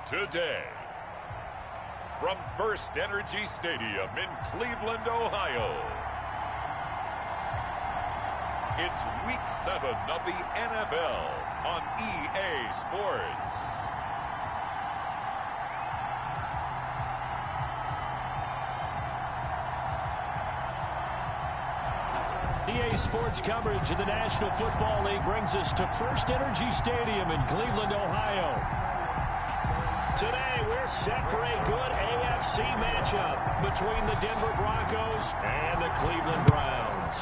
today. From First Energy Stadium in Cleveland, Ohio, it's Week 7 of the NFL on EA Sports. EA Sports coverage of the National Football League brings us to First Energy Stadium in Cleveland, Ohio. Today, we're set for a good AFC matchup between the Denver Broncos and the Cleveland Browns.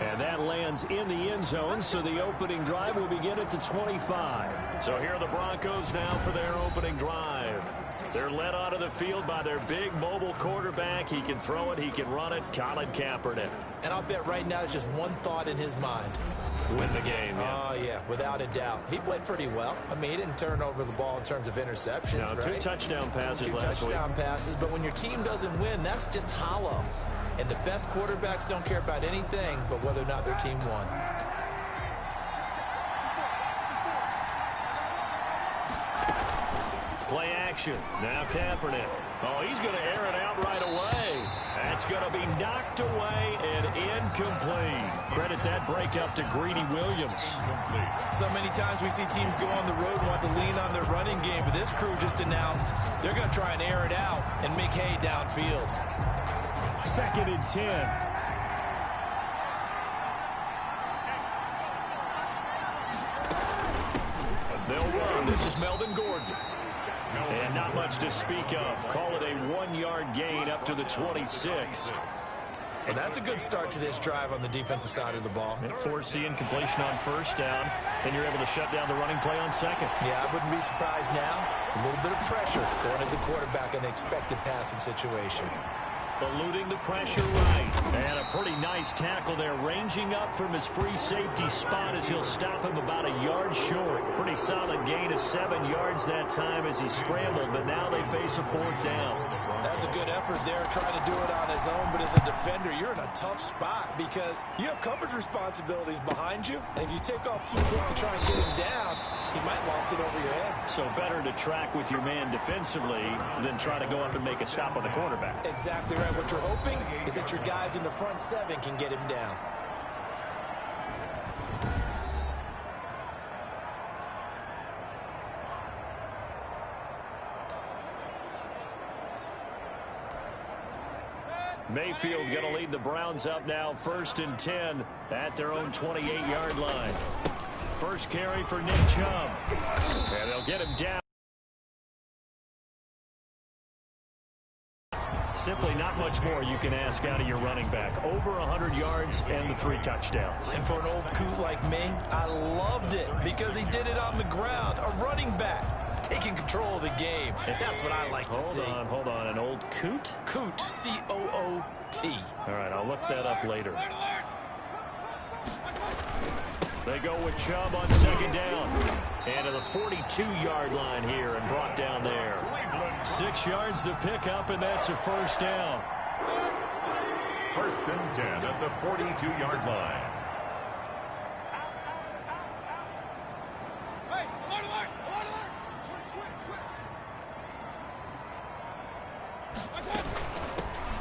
And that lands in the end zone, so the opening drive will begin at the 25. So here are the Broncos now for their opening drive. They're led onto the field by their big mobile quarterback. He can throw it, he can run it, Colin Kaepernick. And I'll bet right now it's just one thought in his mind. Win the game, yeah. Oh, yeah, without a doubt. He played pretty well. I mean, he didn't turn over the ball in terms of interceptions, right? 2 touchdown passes last week. 2 touchdown passes, but when your team doesn't win, that's just hollow. And the best quarterbacks don't care about anything but whether or not their team won. Play action. Now Kaepernick. Oh, he's going to air it out right away. That's going to be knocked away and incomplete. Credit that break up to Greedy Williams. So many times we see teams go on the road and want to lean on their running game, but this crew just announced they're going to try and air it out and make hay downfield. 2nd and 10. They'll run. This is Melvin Gordon. And not much to speak of. Call it a 1-yard gain up to the 26. And that's a good start to this drive on the defensive side of the ball. And forcing completion on 1st down. Then you're able to shut down the running play on 2nd. Yeah, I wouldn't be surprised now. A little bit of pressure going at the quarterback in an expected passing situation. Eluding the pressure right. And a pretty nice tackle there, ranging up from his free safety spot as he'll stop him about a yard short. Pretty solid gain of 7 yards that time as he scrambled, but now they face a 4th down. That's a good effort there, trying to do it on his own, but as a defender, you're in a tough spot because you have coverage responsibilities behind you, and if you take off too quick to try and get him down, he might loft it over your head. So better to track with your man defensively than try to go up and make a stop on the quarterback. Exactly right. What you're hoping is that your guys in the front 7 can get him down. Mayfield going to lead the Browns up now, 1st and 10 at their own 28-yard line. First carry for Nick Chubb. And they'll get him down. Simply not much more you can ask out of your running back. Over 100 yards and the 3 touchdowns. And for an old coot like me, I loved it because he did it on the ground. A running back taking control of the game. That's what I like to see. Hold on. An old coot? Coot, C-O-O-T. All right, I'll look that up later. They go with Chubb on 2nd down. And to the 42-yard line here and brought down there. 6 yards the pickup, and that's a 1st down. 1st and 10 at the 42-yard line.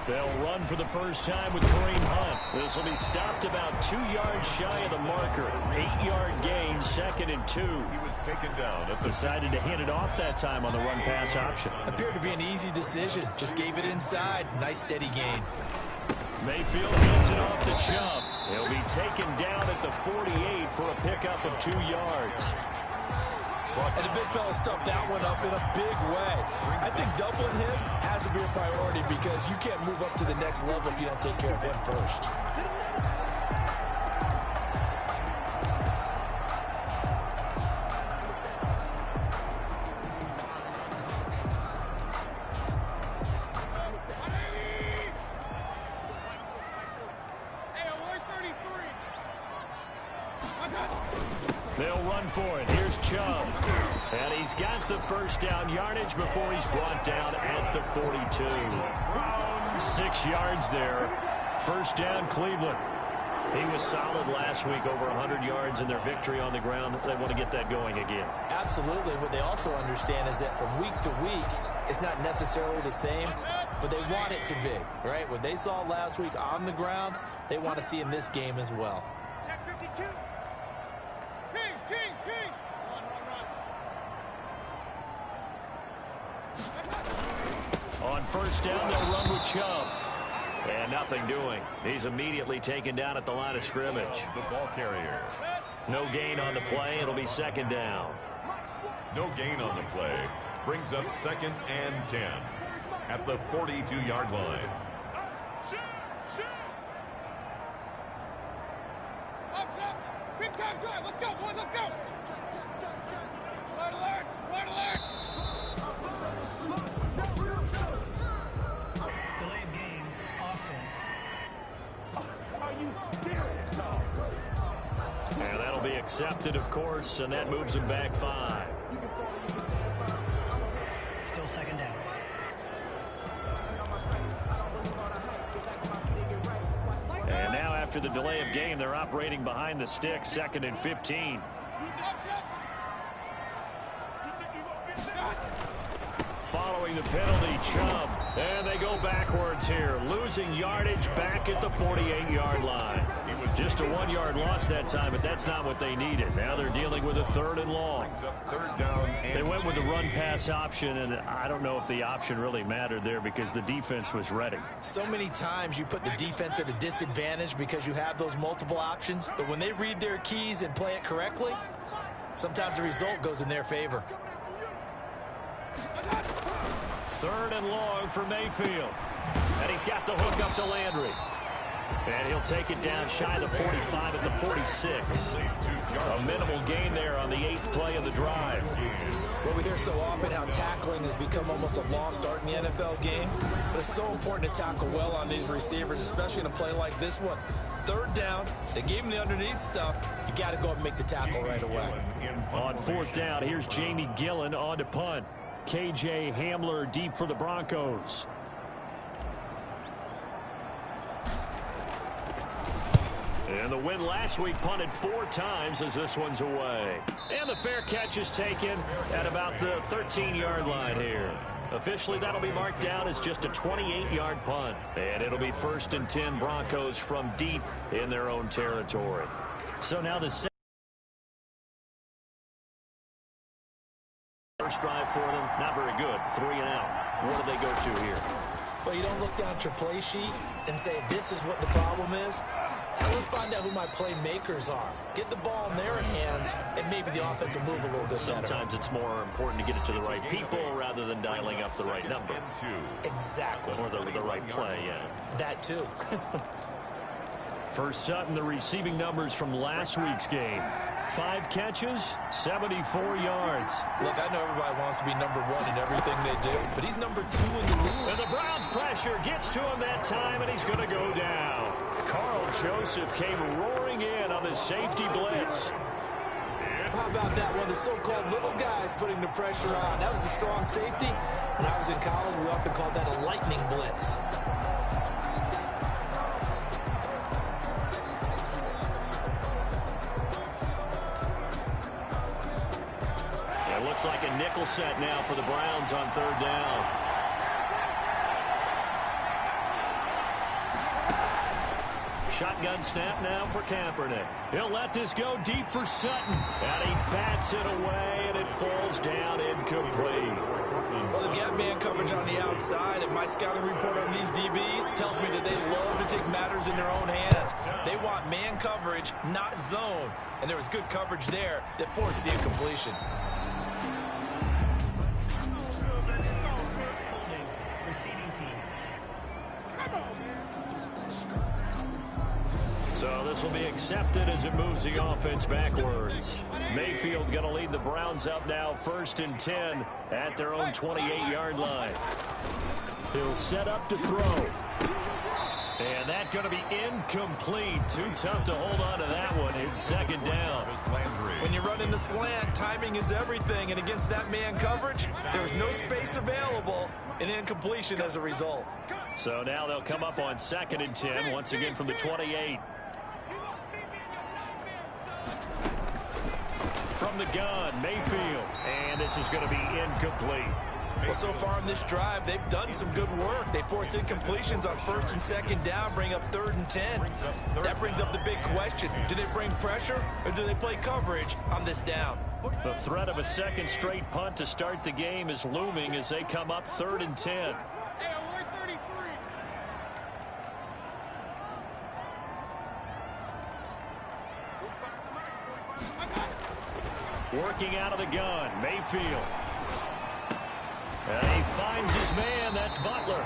They'll run for the first time with Kareem Hunt. This will be stopped about 2 yards shy of the marker. 8-yard gain, 2nd and 2. He was taken down. Decided to hand it off that time on the run-pass option. Appeared to be an easy decision. Just gave it inside. Nice steady gain. Mayfield hands it off to Chubb. He'll be taken down at the 48 for a pickup of 2 yards. And the big fella stuffed that one up in a big way. I think doubling him has to be a priority because you can't move up to the next level if you don't take care of him first. They'll run for it. Here's Chubb. And he's got the first down yardage before he's brought down at the 42. 6 yards there. First down, Cleveland. He was solid last week, over 100 yards in their victory on the ground. They want to get that going again. Absolutely. What they also understand is that from week to week, it's not necessarily the same, but they want it to be, right? What they saw last week on the ground, they want to see in this game as well. Check 52. King. On first down, they'll run with Chubb. And nothing doing. He's immediately taken down at the line of scrimmage. The ball carrier. No gain on the play. It'll be second down. No gain on the play. Brings up 2nd and 10 at the 42-yard line. Big time drive. Let's go, boys. Let's go. Alert. Delay of game, offense. Are you serious, dog? And that'll be accepted, of course, and that moves him back 5. Still second down. And now after the delay of game, they're operating behind the stick, 2nd and 15. Following the penalty, Chubb. And they go backwards here, losing yardage back at the 48-yard line. It was just a 1-yard loss that time, but that's not what they needed. Now they're dealing with a 3rd and long. Third down. They went with the run-pass option, and I don't know if the option really mattered there because the defense was ready. So many times you put the defense at a disadvantage because you have those multiple options, but when they read their keys and play it correctly, sometimes the result goes in their favor. 3rd and long for Mayfield. And he's got the hook up to Landry. And he'll take it down shy of the 45 at the 46. A minimal gain there on the 8th play of the drive. Well, we hear so often how tackling has become almost a lost art in the NFL game. But it's so important to tackle well on these receivers, especially in a play like this one. 3rd down, they gave him the underneath stuff. You got to go up and make the tackle right away. On 4th down, here's Jamie Gillen on to punt. KJ Hamler deep for the Broncos. And the win last week punted 4 times as this one's away. And the fair catch is taken at about the 13-yard line here. Officially, that'll be marked down as just a 28-yard punt. And it'll be 1st and 10 Broncos from deep in their own territory. So now the first drive for them, not very good. 3 and out. What do they go to here? Well, you don't look down at your play sheet and say, this is what the problem is. Now let's find out who my playmakers are. Get the ball in their hands, and maybe the offense will move a little bit better. Sometimes it's more important to get it to the right people rather than dialing up the right number. Exactly. Or the right play, yeah. That too. For Sutton, the receiving numbers from last week's game. 5 catches, 74 yards. Look, I know everybody wants to be number 1 in everything they do, but he's number 2 in the league. And the Browns' pressure gets to him that time, and he's going to go down. Carl Joseph came roaring in on the safety blitz. How about that one? The so-called little guys putting the pressure on. That was a strong safety. When I was in college, we often called that a lightning blitz. It looks like a nickel set now for the Browns on 3rd down. Shotgun snap now for Kaepernick. He'll let this go deep for Sutton. And he bats it away, and it falls down incomplete. Well, they've got man coverage on the outside, and my scouting report on these DBs tells me that they love to take matters in their own hands. They want man coverage, not zone. And there was good coverage there that forced the incompletion. Receiving team. So this will be accepted as it moves the offense backwards. Mayfield going to lead the Browns up now 1st and 10 at their own 28-yard line. He'll set up to throw. And that's going to be incomplete. Too tough to hold on to that one. It's 2nd down. When you run in the slant, timing is everything. And against that man coverage, there was no space available, and incompletion as a result. So now they'll come up on 2nd and 10, once again from the 28. From the gun, Mayfield. And this is going to be incomplete. Well, so far in this drive, they've done some good work. They force incompletions on 1st and 2nd down, bring up 3rd and 10. That brings up the big question. Do they bring pressure or do they play coverage on this down? The threat of a second straight punt to start the game is looming as they come up 3rd and 10. Hey, we're 33. Working out of the gun, Mayfield. And he finds his man. That's Butler.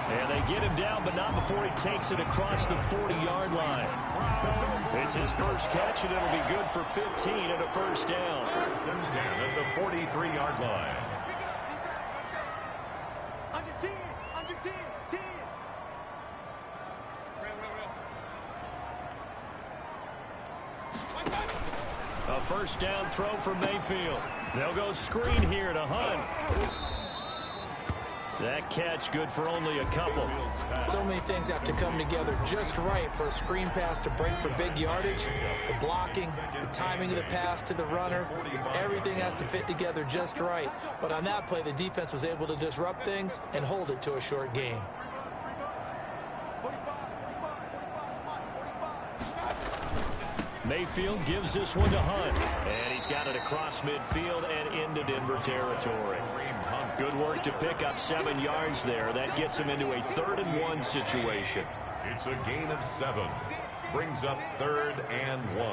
And they get him down, but not before he takes it across the 40-yard line. It's his first catch, and it'll be good for 15 and a first down. 1st and 10 at the 43-yard line. Under 10, under 10, 10. A first down throw for Mayfield. They'll go screen here to Hunt. That catch good for only a couple. So many things have to come together just right for a screen pass to break for big yardage. The blocking, the timing of the pass to the runner, everything has to fit together just right. But on that play, the defense was able to disrupt things and hold it to a short gain. Mayfield gives this one to Hunt. And he's got it across midfield and into Denver territory. Good work to pick up 7 yards there. That gets him into a 3rd and 1 situation. It's a gain of 7. Brings up 3rd and 1.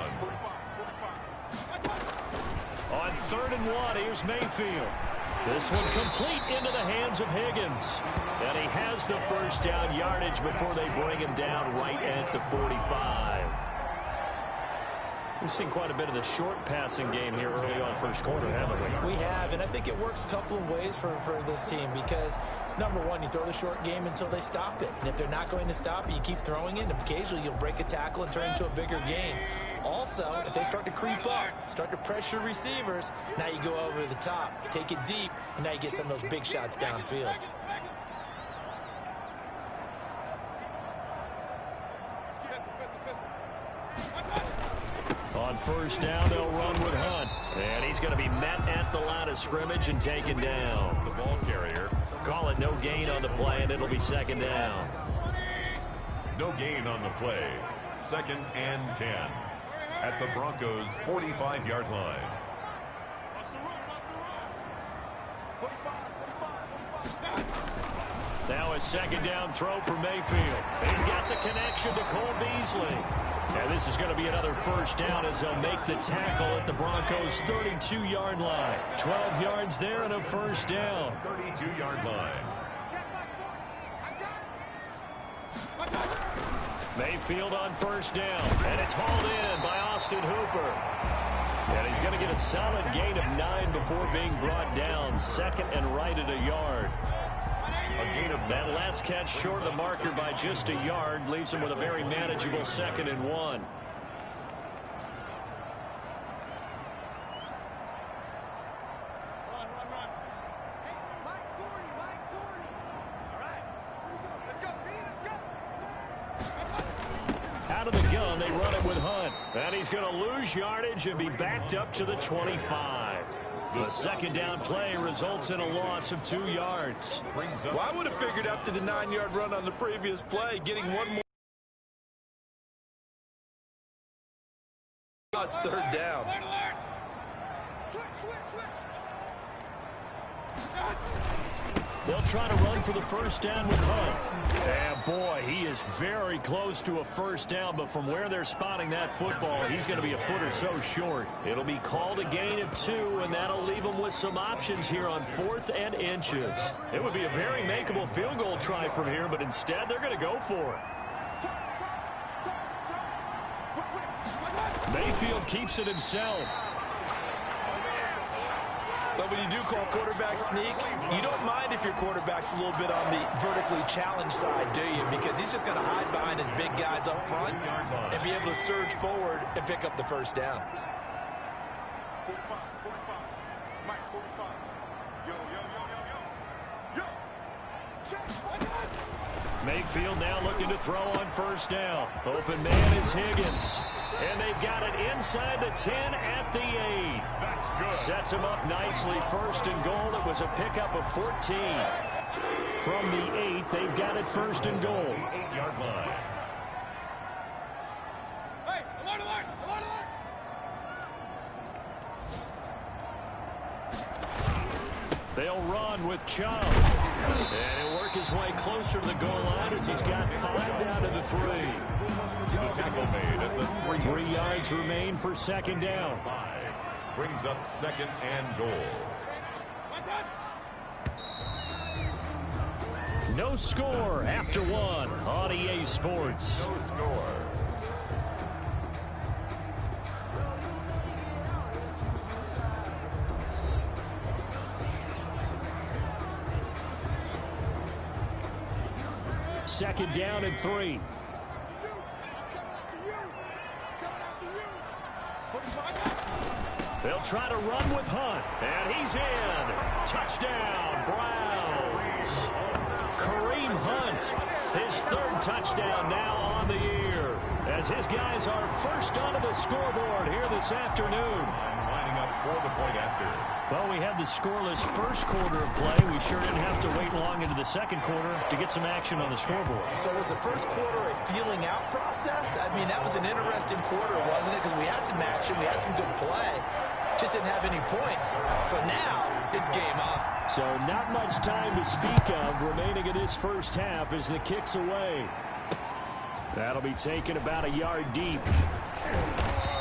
On 3rd and 1, here's Mayfield. This one complete into the hands of Higgins. And he has the first down yardage before they bring him down right at the 45. We've seen quite a bit of the short passing game here early on first quarter, haven't we? We have, and I think it works a couple of ways for this team because, number one, you throw the short game until they stop it. And if they're not going to stop it, you keep throwing it, and occasionally you'll break a tackle and turn into a bigger gain. Also, if they start to creep up, start to pressure receivers, now you go over the top, take it deep, and now you get some of those big shots downfield. On first down, they'll run with Hunt. And he's going to be met at the line of scrimmage and taken down. The ball carrier. Call it no gain on the play, and it'll be 2nd down. No gain on the play. 2nd and 10 at the Broncos' 45-yard line. Now a 2nd down throw for Mayfield. He's got the connection to Cole Beasley. And this is going to be another first down as they'll make the tackle at the Broncos' 32-yard line. 12 yards there and a first down. 32-yard line. Mayfield on first down. And it's hauled in by Austin Hooper. And he's going to get a solid gain of 9 before being brought down. 2nd and right at a yard. That last catch short of the marker by just a yard leaves him with a very manageable 2nd and 1. Out of the gun, they run it with Hunt. And he's going to lose yardage and be backed up to the 25. The 2nd down play results in a loss of 2 yards. Well, I would have figured up to the 9-yard run on the previous play, getting one more. It's 3rd down. They'll try to run for the first down with Hunt. And boy, he is very close to a first down, but from where they're spotting that football, he's going to be a foot or so short. It'll be called a gain of 2, and that'll leave them with some options here on 4th and inches. It would be a very makeable field goal try from here, but instead they're going to go for it. Mayfield keeps it himself. But when you do call quarterback sneak, you don't mind if your quarterback's a little bit on the vertically challenged side, do you? Because he's just going to hide behind his big guys up front and be able to surge forward and pick up the first down. 45, 45. Mike, 45. Yo. Mayfield now looking to throw on first down. Open man is Higgins. And they've got it inside the 10 at the 8. That's good. Sets him up nicely. First and goal. It was a pickup of 14. From the 8, they've got it first and goal. 8-yard line. Hey, alert, alert, alert, alert! They'll run with Chubb. And he'll work his way closer to the goal line as he's got 5 down to the 3. The tackle made at the 3. 3 yards remain for second down. 5 brings up second and goal. No score after 1 on EA Sports. No score. Second down and 3. They'll try to run with Hunt. And he's in. Touchdown, Browns. Kareem Hunt, his 3rd touchdown now on the year. As his guys are first onto the scoreboard here this afternoon. Lining up for the point after. Well, we had the scoreless first quarter of play. We sure didn't have to wait long into the second quarter to get some action on the scoreboard. So was the first quarter a feeling out process? I mean, that was an interesting quarter, wasn't it? Because we had some action, we had some good play. Just didn't have any points. So now it's game on. So not much time to speak of remaining in this first half as the kick's away. That'll be taken about a yard deep.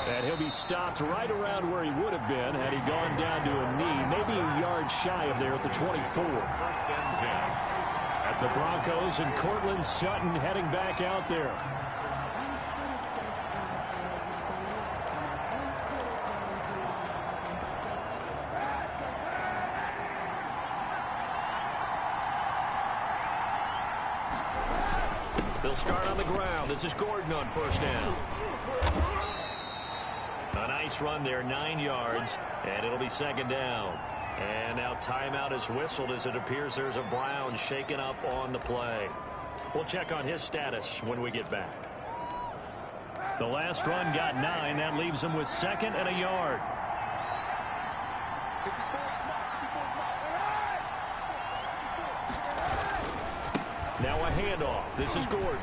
And he'll be stopped right around where he would have been had he gone down to a knee, maybe a yard shy of there at the 24. First and 10. At the Broncos and Cortland Sutton heading back out there. They'll start on the ground. This is Gordon on first down. A nice run there, 9 yards, and it'll be second down. And now timeout is whistled as it appears there's a Brown shaken up on the play. We'll check on his status when we get back. The last run got 9. That leaves him with 2nd and a yard. Now a handoff. This is Gordon.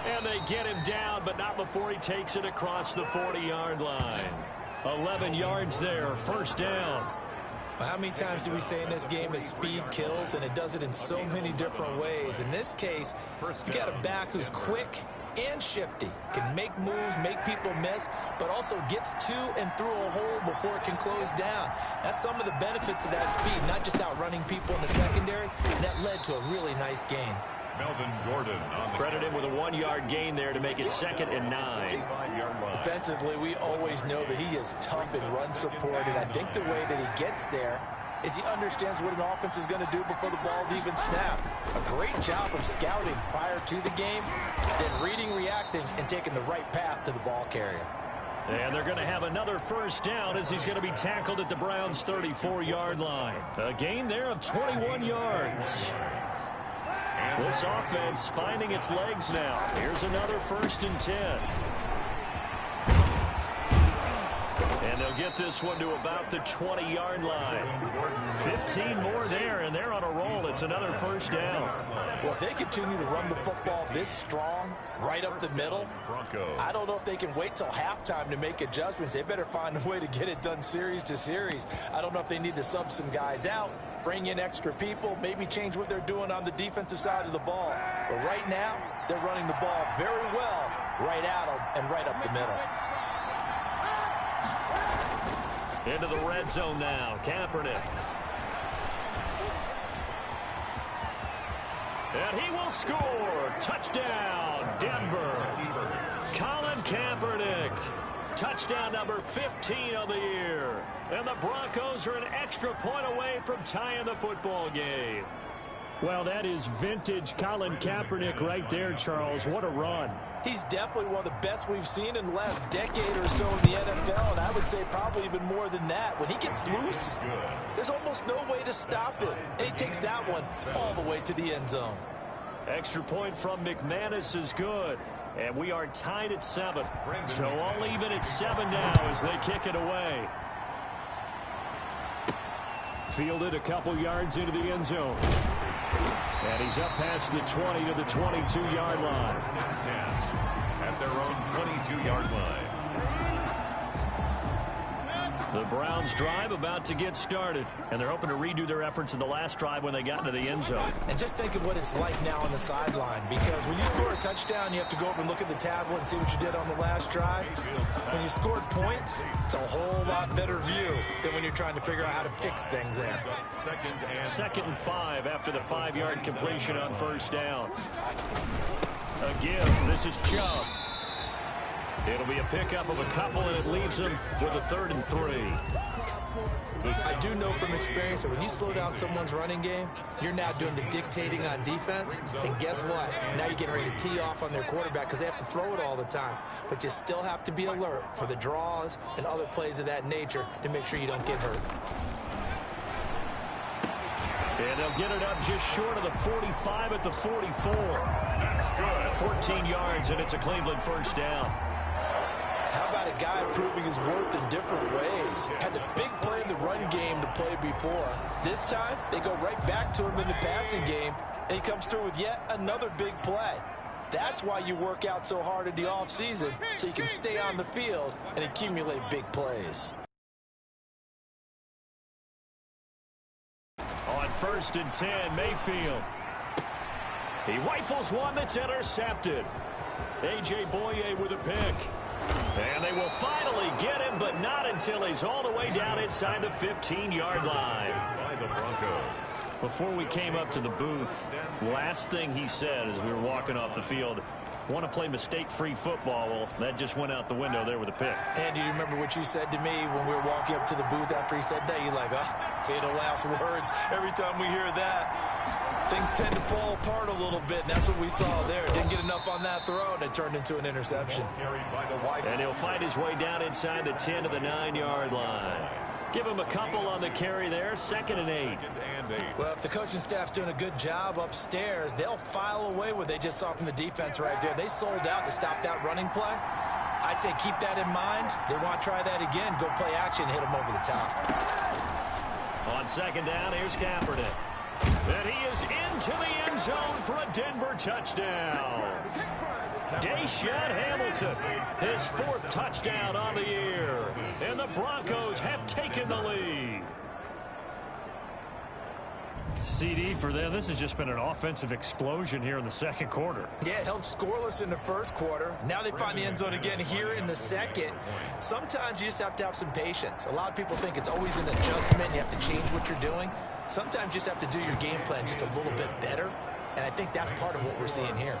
And they get him down, but not before he takes it across the 40-yard line. 11 yards there, first down. Well, how many times do we say in this game that speed kills, and it does it in so many different ways? In this case, you got a back who's quick and shifty, can make moves, make people miss, but also gets to and through a hole before it can close down. That's some of the benefits of that speed, not just outrunning people in the secondary, and that led to a really nice gain. Melvin Gordon on the Credit him with a 1-yard gain there to make it 2nd and 9. 5-yard line. Defensively, we always know that he is tough in run support, and I think the way that he gets there is he understands what an offense is going to do before the ball's even snapped. A great job of scouting prior to the game, then reading, reacting, and taking the right path to the ball carrier. And they're going to have another first down as he's going to be tackled at the Browns' 34-yard line. A gain there of 21 yards. This offense finding its legs now. Here's another 1st and 10. And they'll get this one to about the 20-yard line. 15 more there, and they're on a roll. It's another first down. Well, if they continue to run the football this strong, right up the middle, I don't know if they can wait till halftime to make adjustments. They better find a way to get it done series to series. I don't know if they need to sub some guys out, bring in extra people, maybe change what they're doing on the defensive side of the ball. But right now, they're running the ball very well right at them and right up the middle. Into the red zone now, Kaepernick. And he will score. Touchdown, Denver. Colin Kaepernick. Touchdown number 15 of the year. And the Broncos are an extra point away from tying the football game. Well, that is vintage Colin Kaepernick right there, Charles. What a run. He's definitely one of the best we've seen in the last decade or so in the NFL, and I would say probably even more than that. When he gets loose, there's almost no way to stop it, and he takes that one all the way to the end zone. Extra point from McManus is good. And we are tied at 7. So all even at 7 now as they kick it away. Fielded a couple yards into the end zone. And he's up past the 20 to the 22-yard line. At their own 22-yard line. The Browns drive about to get started. And they're hoping to redo their efforts in the last drive when they got into the end zone. And just think of what it's like now on the sideline, because when you score a touchdown, you have to go over and look at the tablet and see what you did on the last drive. When you scored points, it's a whole lot better view than when you're trying to figure out how to fix things there. Second and 5 after the 5-yard completion on first down. A give. This is Chubb. It'll be a pickup of a couple, and it leaves him with a 3rd and 3. I do know from experience that when you slow down someone's running game, you're now doing the dictating on defense. And guess what? Now you're getting ready to tee off on their quarterback because they have to throw it all the time. But you still have to be alert for the draws and other plays of that nature to make sure you don't get hurt. And they'll get it up just short of the 45 at the 44. That's good. 14 yards, and it's a Cleveland first down. How about a guy proving his worth in different ways? Had the big play in the run game to play before. This time, they go right back to him in the passing game, and he comes through with yet another big play. That's why you work out so hard in the offseason, so you can stay on the field and accumulate big plays. On 1st and 10, Mayfield. He rifles one that's intercepted. A.J. Boye with a pick. And they will finally get him, but not until he's all the way down inside the 15-yard line. By the Broncos. Before we came up to the booth, last thing he said as we were walking off the field, want to play mistake-free football. Well, that just went out the window there with a pick. And do you remember what you said to me when we were walking up to the booth after he said that? You're like, oh, fatal last words. Every time we hear that, things tend to fall apart a little bit, and that's what we saw there. Didn't get enough on that throw, and it turned into an interception. And he'll find his way down inside the 10 to the 9-yard line. Give him a couple on the carry there, 2nd and 8. Well, if the coaching staff's doing a good job upstairs, they'll file away what they just saw from the defense right there. They sold out to stop that running play. I'd say keep that in mind. They want to try that again. Go play action, hit them over the top. On 2nd down, here's Kaepernick. And he is into the end zone for a Denver touchdown. Deshaun Hamilton, his 4th touchdown on the year. And the Broncos have taken the lead. CD for them, this has just been an offensive explosion here in the 2nd quarter. Yeah, held scoreless in the 1st quarter. Now they find the end zone again here in the 2nd. Sometimes you just have to have some patience. A lot of people think it's always an adjustment. You have to change what you're doing. Sometimes you just have to do your game plan just a little bit better. And I think that's part of what we're seeing here.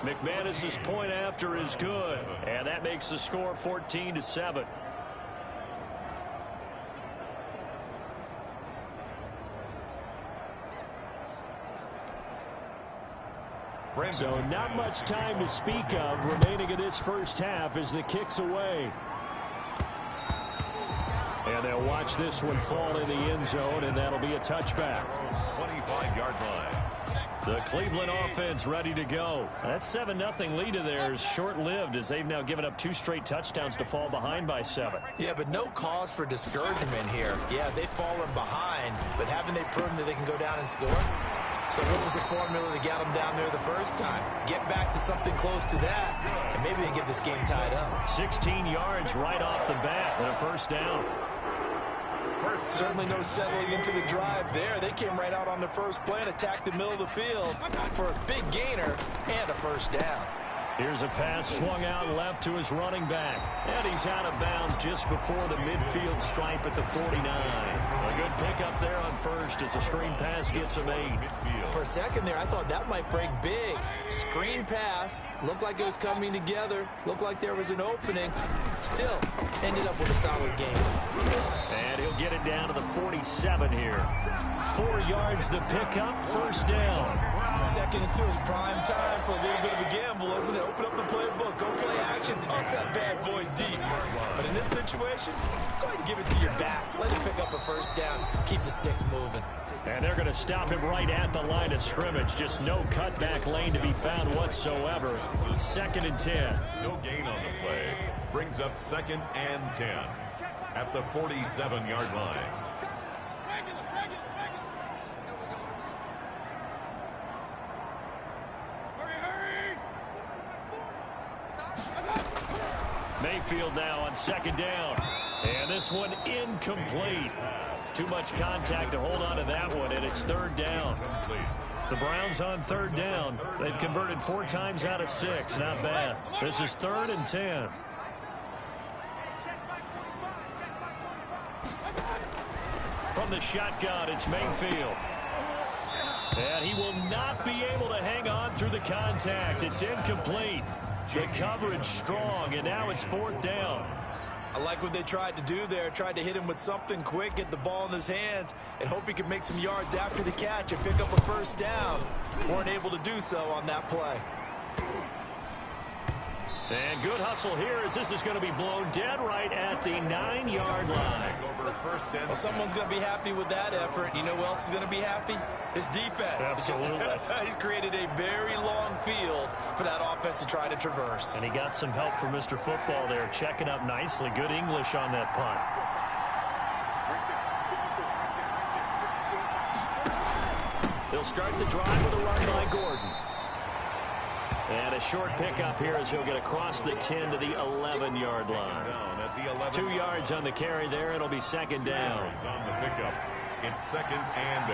McManus's point after is good. And that makes the score 14-7. So not much time to speak of remaining in this first half as the kick's away. And they'll watch this one fall in the end zone, and that'll be a touchback. 25-yard line. The Cleveland offense ready to go. That 7-0 lead of theirs short-lived as they've now given up 2 straight touchdowns to fall behind by 7. Yeah, but no cause for discouragement here. Yeah, they've fallen behind, but haven't they proven that they can go down and score? So what was the formula that got them down there the first time? Get back to something close to that, and maybe they get this game tied up. 16 yards right off the bat and a first down. Certainly no settling into the drive there. They came right out on the first play and attacked the middle of the field for a big gainer and a first down. Here's a pass swung out left to his running back. And he's out of bounds just before the midfield stripe at the 49. A good pickup there on first as a screen pass gets him 8. For a second there, I thought that might break big. Screen pass. Looked like it was coming together. Looked like there was an opening. Still, ended up with a solid game. And he'll get it down to the 47 here. 4 yards the pickup, first down. 2nd and 2 is prime time for a little bit of a gamble, isn't it? Open up the playbook, go play action, toss that bad boy deep. But in this this situation, go ahead and give it to your back. Let him pick up a first down. Keep the sticks moving. And they're going to stop him right at the line of scrimmage. Just no cutback lane to be found whatsoever. 2nd and 10. No gain on the play. Brings up 2nd and 10 at the 47-yard line. Mayfield now on 2nd down. And this one incomplete. Too much contact to hold on to that one, and it's 3rd down. The Browns on 3rd down. They've converted 4 times out of 6. Not bad. This is 3rd and 10. From the shotgun, it's Mayfield. And he will not be able to hang on through the contact. It's incomplete. The coverage strong, and now it's 4th down. I like what they tried to do there. Tried to hit him with something quick, get the ball in his hands, and hope he could make some yards after the catch and pick up a first down. Weren't able to do so on that play. And good hustle here as this is going to be blown dead right at the 9-yard line. Well, someone's going to be happy with that effort. You know who else is going to be happy? His defense. Absolutely. He's created a very long field for that offense to try to traverse. And he got some help from Mr. Football there, checking up nicely. Good English on that punt. He'll start the drive with a run by Gordon. And a short pickup here as he'll get across the 10 to the 11-yard line. 2 yards on the carry there. It'll be 2nd down. On the pickup. It's 2nd and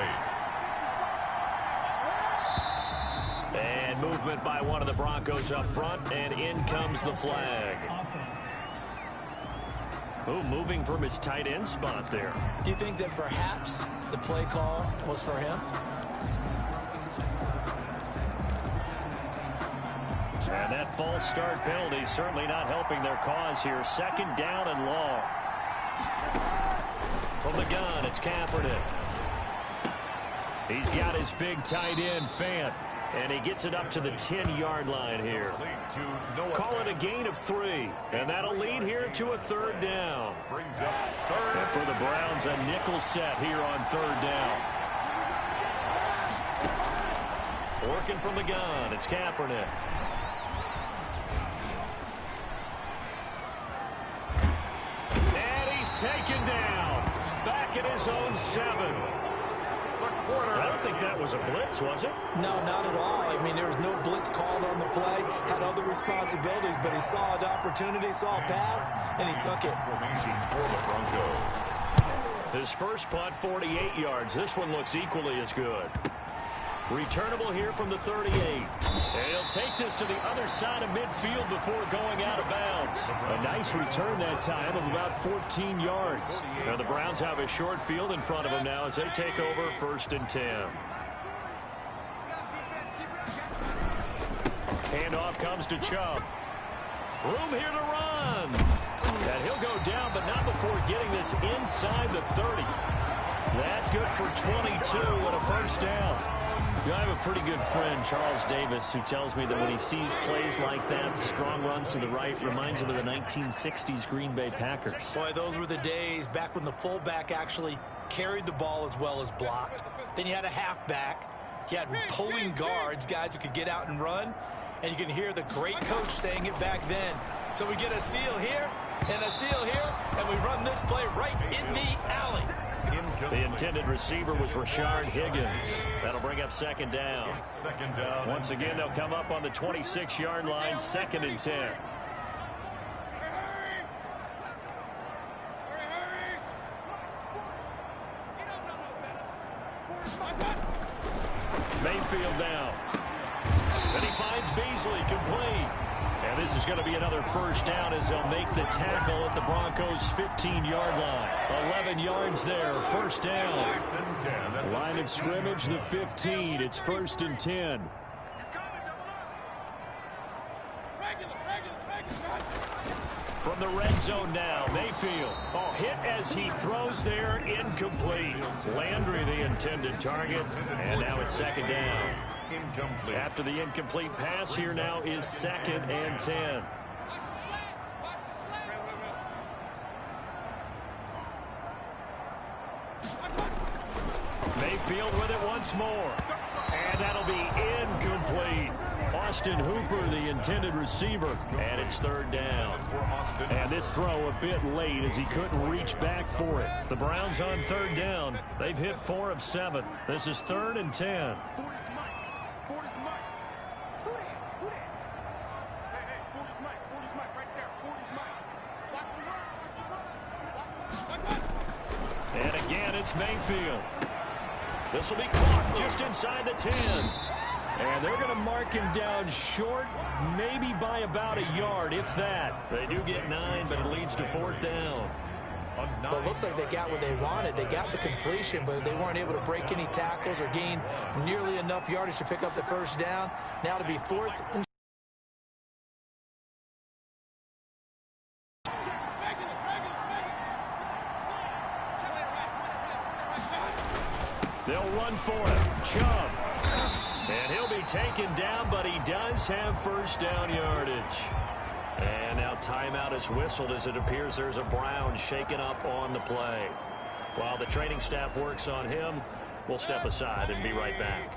8. And movement by one of the Broncos up front, and in comes the flag. Offense. Oh, moving from his tight end spot there. Do you think that perhaps the play call was for him? And that false start penalty certainly not helping their cause here. 2nd down and long. From the gun, it's Kaepernick. He's got his big tight end, Fant. And he gets it up to the 10-yard line here. Call it a gain of 3. And that'll lead here to a 3rd down. And for the Browns, a nickel set here on 3rd down. Working from the gun, it's Kaepernick. Taken down. Back at his own 7. I don't think that was a blitz, was it? No, not at all. I mean, there was no blitz called on the play. Had other responsibilities, but he saw an opportunity, saw a path, and he took it. His first punt, 48 yards. This one looks equally as good. Returnable here from the 38. And he'll take this to the other side of midfield before going out of bounds. A nice return that time of about 14 yards. Now the Browns have a short field in front of them now as they take over 1st and 10. Handoff comes to Chubb. Room here to run. And he'll go down, but not before getting this inside the 30. That good for 22 and a first down. I have a pretty good friend, Charles Davis, who tells me that when he sees plays like that, strong runs to the right, reminds him of the 1960s Green Bay Packers. Boy, those were the days back when the fullback actually carried the ball as well as blocked. Then you had a halfback. You had pulling guards, guys who could get out and run. And you can hear the great coach saying it back then. So we get a seal here and a seal here, and we run this play right in the alley. The intended receiver was Rashard Higgins. That'll bring up 2nd down. Once again, they'll come up on the 26-yard line, 2nd and 10. Mayfield down. Then he finds Beasley complete. And this is going to be another first down as they'll make the tackle at the Broncos' 15-yard line. 11 yards there, first down. Line of scrimmage, the 15. It's 1st and 10. From the red zone now, Mayfield. Oh, hit as he throws there, incomplete. Landry, the intended target, and now it's 2nd down. After the incomplete pass, here now is 2nd and 10. Field with it once more. And that'll be incomplete. Austin Hooper, the intended receiver, and it's third down. And this throw a bit late as he couldn't reach back for it. The Browns on third down. They've hit 4 of 7. This is 3rd and 10. And again, it's Mayfield. This will be caught just inside the 10. And they're going to mark him down short, maybe by about a yard, if that. They do get 9, but it leads to 4th down. Well, it looks like they got what they wanted. They got the completion, but they weren't able to break any tackles or gain nearly enough yardage to pick up the first down. Now to be 4th and they'll run for it. Chubb. And he'll be taken down, but he does have first down yardage. And now timeout is whistled as it appears there's a Brown shaken up on the play. While the training staff works on him, we'll step aside and be right back.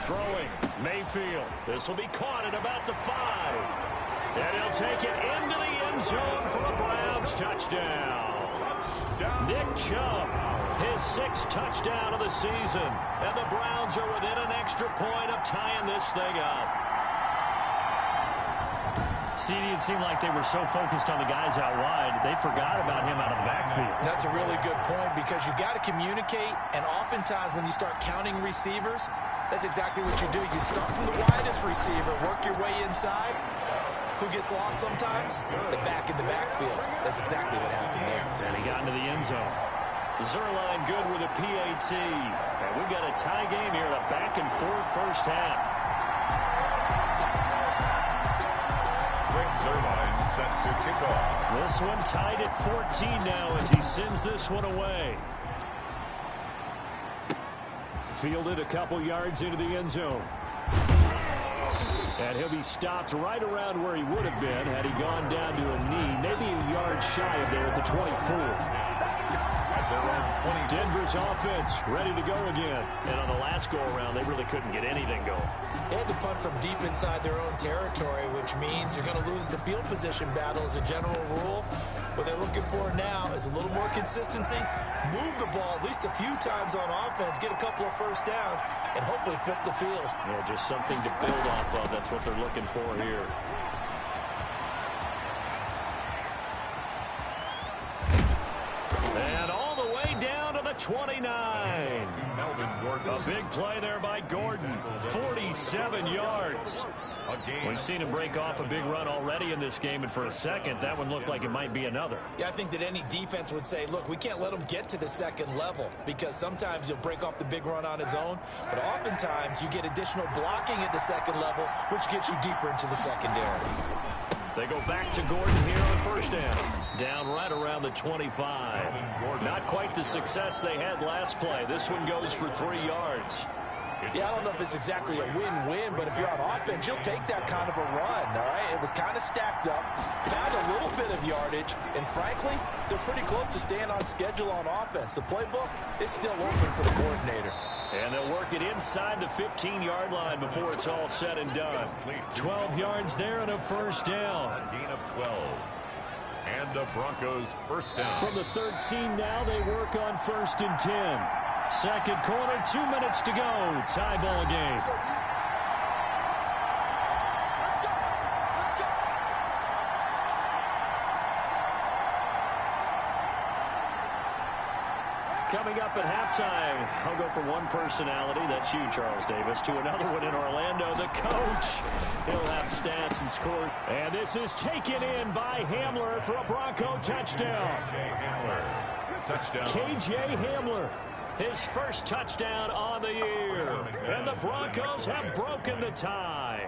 Throwing, Mayfield. This will be caught at about the 5. And he'll take it into the end zone for a Browns touchdown. Nick Chubb, his 6th touchdown of the season. And the Browns are within an extra point of tying this thing up. CD, it seemed like they were so focused on the guys out wide, they forgot about him out of the backfield. That's a really good point because you got to communicate, and oftentimes when you start counting receivers, that's exactly what you do. You start from the widest receiver, work your way inside. Who gets lost sometimes? The back in the backfield. That's exactly what happened there. And he got into the end zone. Zuerlein good with a PAT. And we've got a tie game here, the back and forth first half. Greg Zuerlein set to kick off. This one tied at 14 now as he sends this one away. Fielded a couple yards into the end zone. And he'll be stopped right around where he would have been had he gone down to a knee, maybe a yard shy of there at the 24. Denver's offense ready to go again. And on the last go-around, they really couldn't get anything going. They had to punt from deep inside their own territory, which means you're going to lose the field position battle as a general rule. What they're looking for now is a little more consistency, move the ball at least a few times on offense, get a couple of first downs, and hopefully flip the field. Yeah, just something to build off of. That's what they're looking for here. And all the way down to the 29. A big play there by Gordon. 47 yards. We've seen him break off a big run already in this game, and for a second, that one looked like it might be another. Yeah, I think that any defense would say, look, we can't let him get to the second level because sometimes he'll break off the big run on his own, but oftentimes you get additional blocking at the second level, which gets you deeper into the secondary. They go back to Gordon here on first down. Down right around the 25. Not quite the success they had last play. This one goes for 3 yards. Yeah, I don't know if it's exactly a win-win, but if you're on offense, you'll take that kind of a run, all right? It was kind of stacked up, found a little bit of yardage, and frankly, they're pretty close to staying on schedule on offense. The playbook is still open for the coordinator. And they'll work it inside the 15-yard line before it's all said and done. 12 yards there and a first down. A gain of 12. And the Broncos first down. From the 13 now, they work on 1st and 10. Second quarter, 2 minutes to go. Tie ball game. Coming up at halftime, I'll go from one personality, that's you, Charles Davis, to another one in Orlando, the coach. He'll have stats and score. And this is taken in by Hamler for a Bronco touchdown. KJ Hamler, his first touchdown on the year. And the Broncos have broken the tie.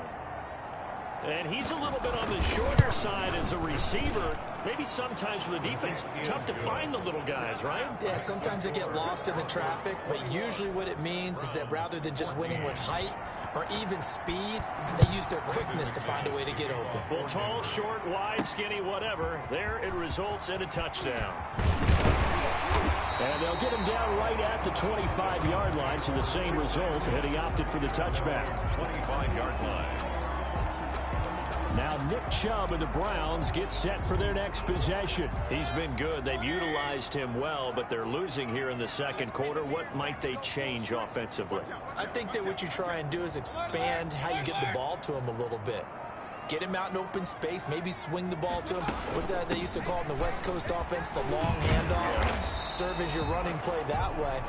And he's a little bit on the shorter side as a receiver. Maybe sometimes for the defense, tough to find the little guys, right? Yeah, sometimes they get lost in the traffic, but usually what it means is that rather than just winning with height or even speed, they use their quickness to find a way to get open. Well, tall, short, wide, skinny, whatever, there it results in a touchdown. And they'll get him down right at the 25-yard line, so the same result, and he opted for the touchback. 25-yard line. Now Nick Chubb and the Browns get set for their next possession. He's been good. They've utilized him well, but they're losing here in the second quarter. What might they change offensively? I think that what you try and do is expand how you get the ball to him a little bit. Get him out in open space, maybe swing the ball to him. What's that they used to call in the West Coast offense, the long handoff? Serve as your running play that way,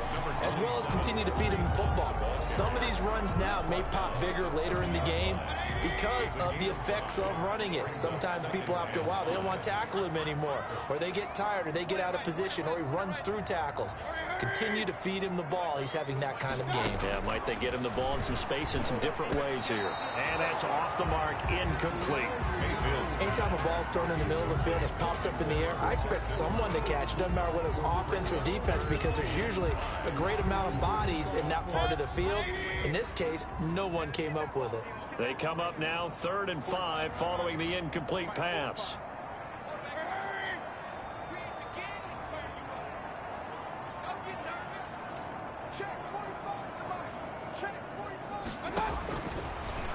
as well as continue to feed him football. Some of these runs now may pop bigger later in the game because of the effects of running it. Sometimes people, after a while, they don't want to tackle him anymore, or they get tired, or they get out of position, or he runs through tackles. Continue to feed him the ball. He's having that kind of game. Yeah, might they get him the ball in some space in some different ways here. And that's off the mark, incomplete. Anytime a ball's thrown in the middle of the field, it's popped up in the air, I expect someone to catch. It doesn't matter whether it's offense or defense, because there's usually a great amount of bodies in that part of the field. In this case, no one came up with it. They come up now 3rd and 5 following the incomplete pass.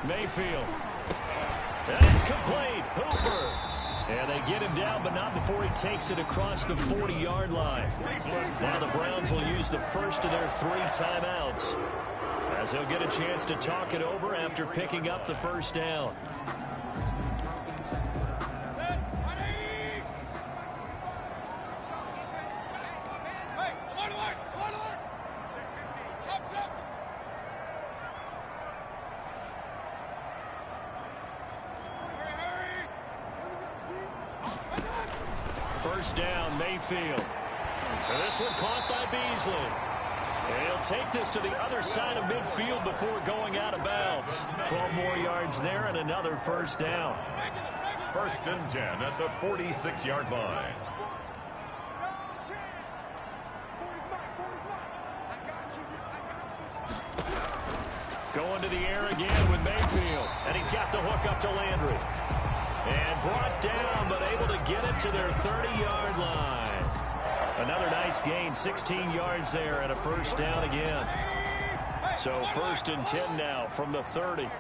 Mayfield. And it's complete. Hooper. And they get him down, but not before he takes it across the 40-yard line. Now the Browns will use the first of their 3 timeouts, as he'll get a chance to talk it over after picking up the first down. First down, Mayfield. And this one caught by Beasley. And he'll take this to the other side of midfield before going out of bounds. 12 more yards there and another first down. 1st and 10 at the 46-yard line. Going to the air again with Mayfield. And he's got the hook up to Landry. And brought down, but able to get it to their 30-yard line. Another nice gain, 16 yards there, and a first down again. So 1st and 10 now from the 30.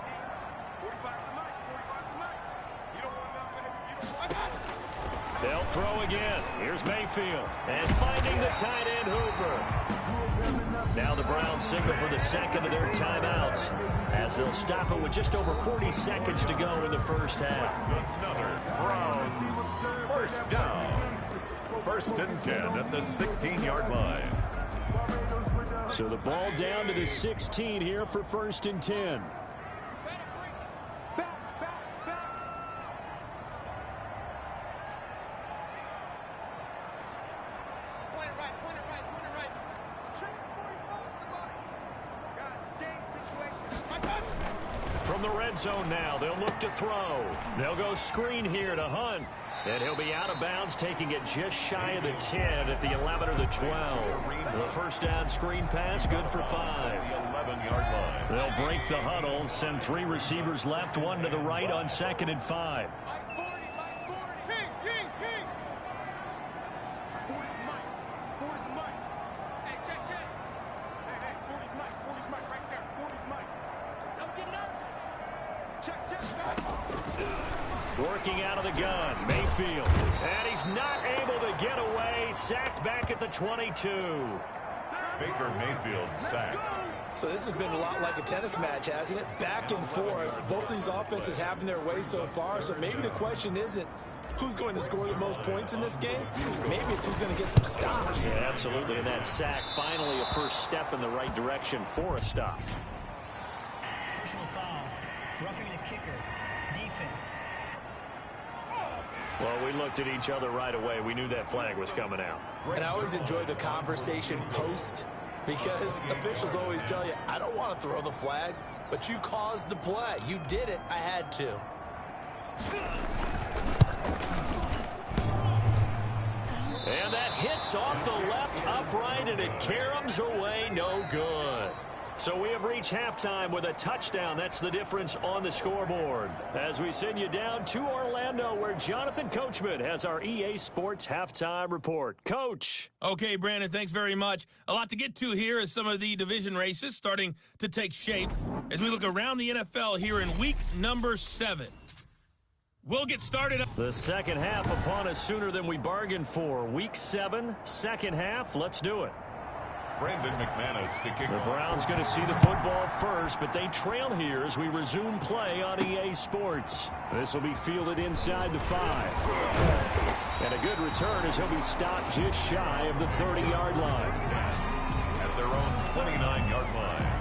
They'll throw again. Here's Mayfield. And finding the tight end, Hooper. Now the Browns signal for the second of their timeouts, as they'll stop it with just over 40 seconds to go in the first half. Another Browns first down. 1st and 10 at the 16-yard line. So the ball down to the 16 here for 1st and 10. From the red zone now, they'll look to throw. They'll go screen here to Hunt. And he'll be out of bounds, taking it just shy of the 10 at the 11 or the 12. The first down screen pass, good for 5. 11-yard line. They'll break the huddle, send 3 receivers left, 1 to the right on 2nd and 5. Working out of the gun, Mayfield. And he's not able to get away. Sacked back at the 22. Baker Mayfield sacked. So this has been a lot like a tennis match, hasn't it? Back and forth. Both these offenses having their way so far. So maybe the question isn't who's going to score the most points in this game. Maybe it's who's going to get some stops. Yeah, absolutely. And that sack, finally a first step in the right direction for a stop. Personal foul. Roughing the kicker. Defense. Well, we looked at each other right away. We knew that flag was coming out. And I always enjoy the conversation post, because officials always tell you, I don't want to throw the flag, but you caused the play. You did it. I had to. And that hits off the left upright, and it caroms away, no good. So we have reached halftime with a touchdown. That's the difference on the scoreboard. As we send you down to Orlando, where Jonathan Coachman has our EA Sports Halftime Report. Coach. Okay, Brandon, thanks very much. A lot to get to here as some of the division races starting to take shape as we look around the NFL here in week number 7. We'll get started. The second half upon us sooner than we bargained for. Week 7, second half. Let's do it. Brandon McManus to kick The off. Browns going to see the football first, but they trail here as we resume play on EA Sports. This will be fielded inside the 5. And a good return as he'll be stopped just shy of the 30-yard line. At their own 29-yard line.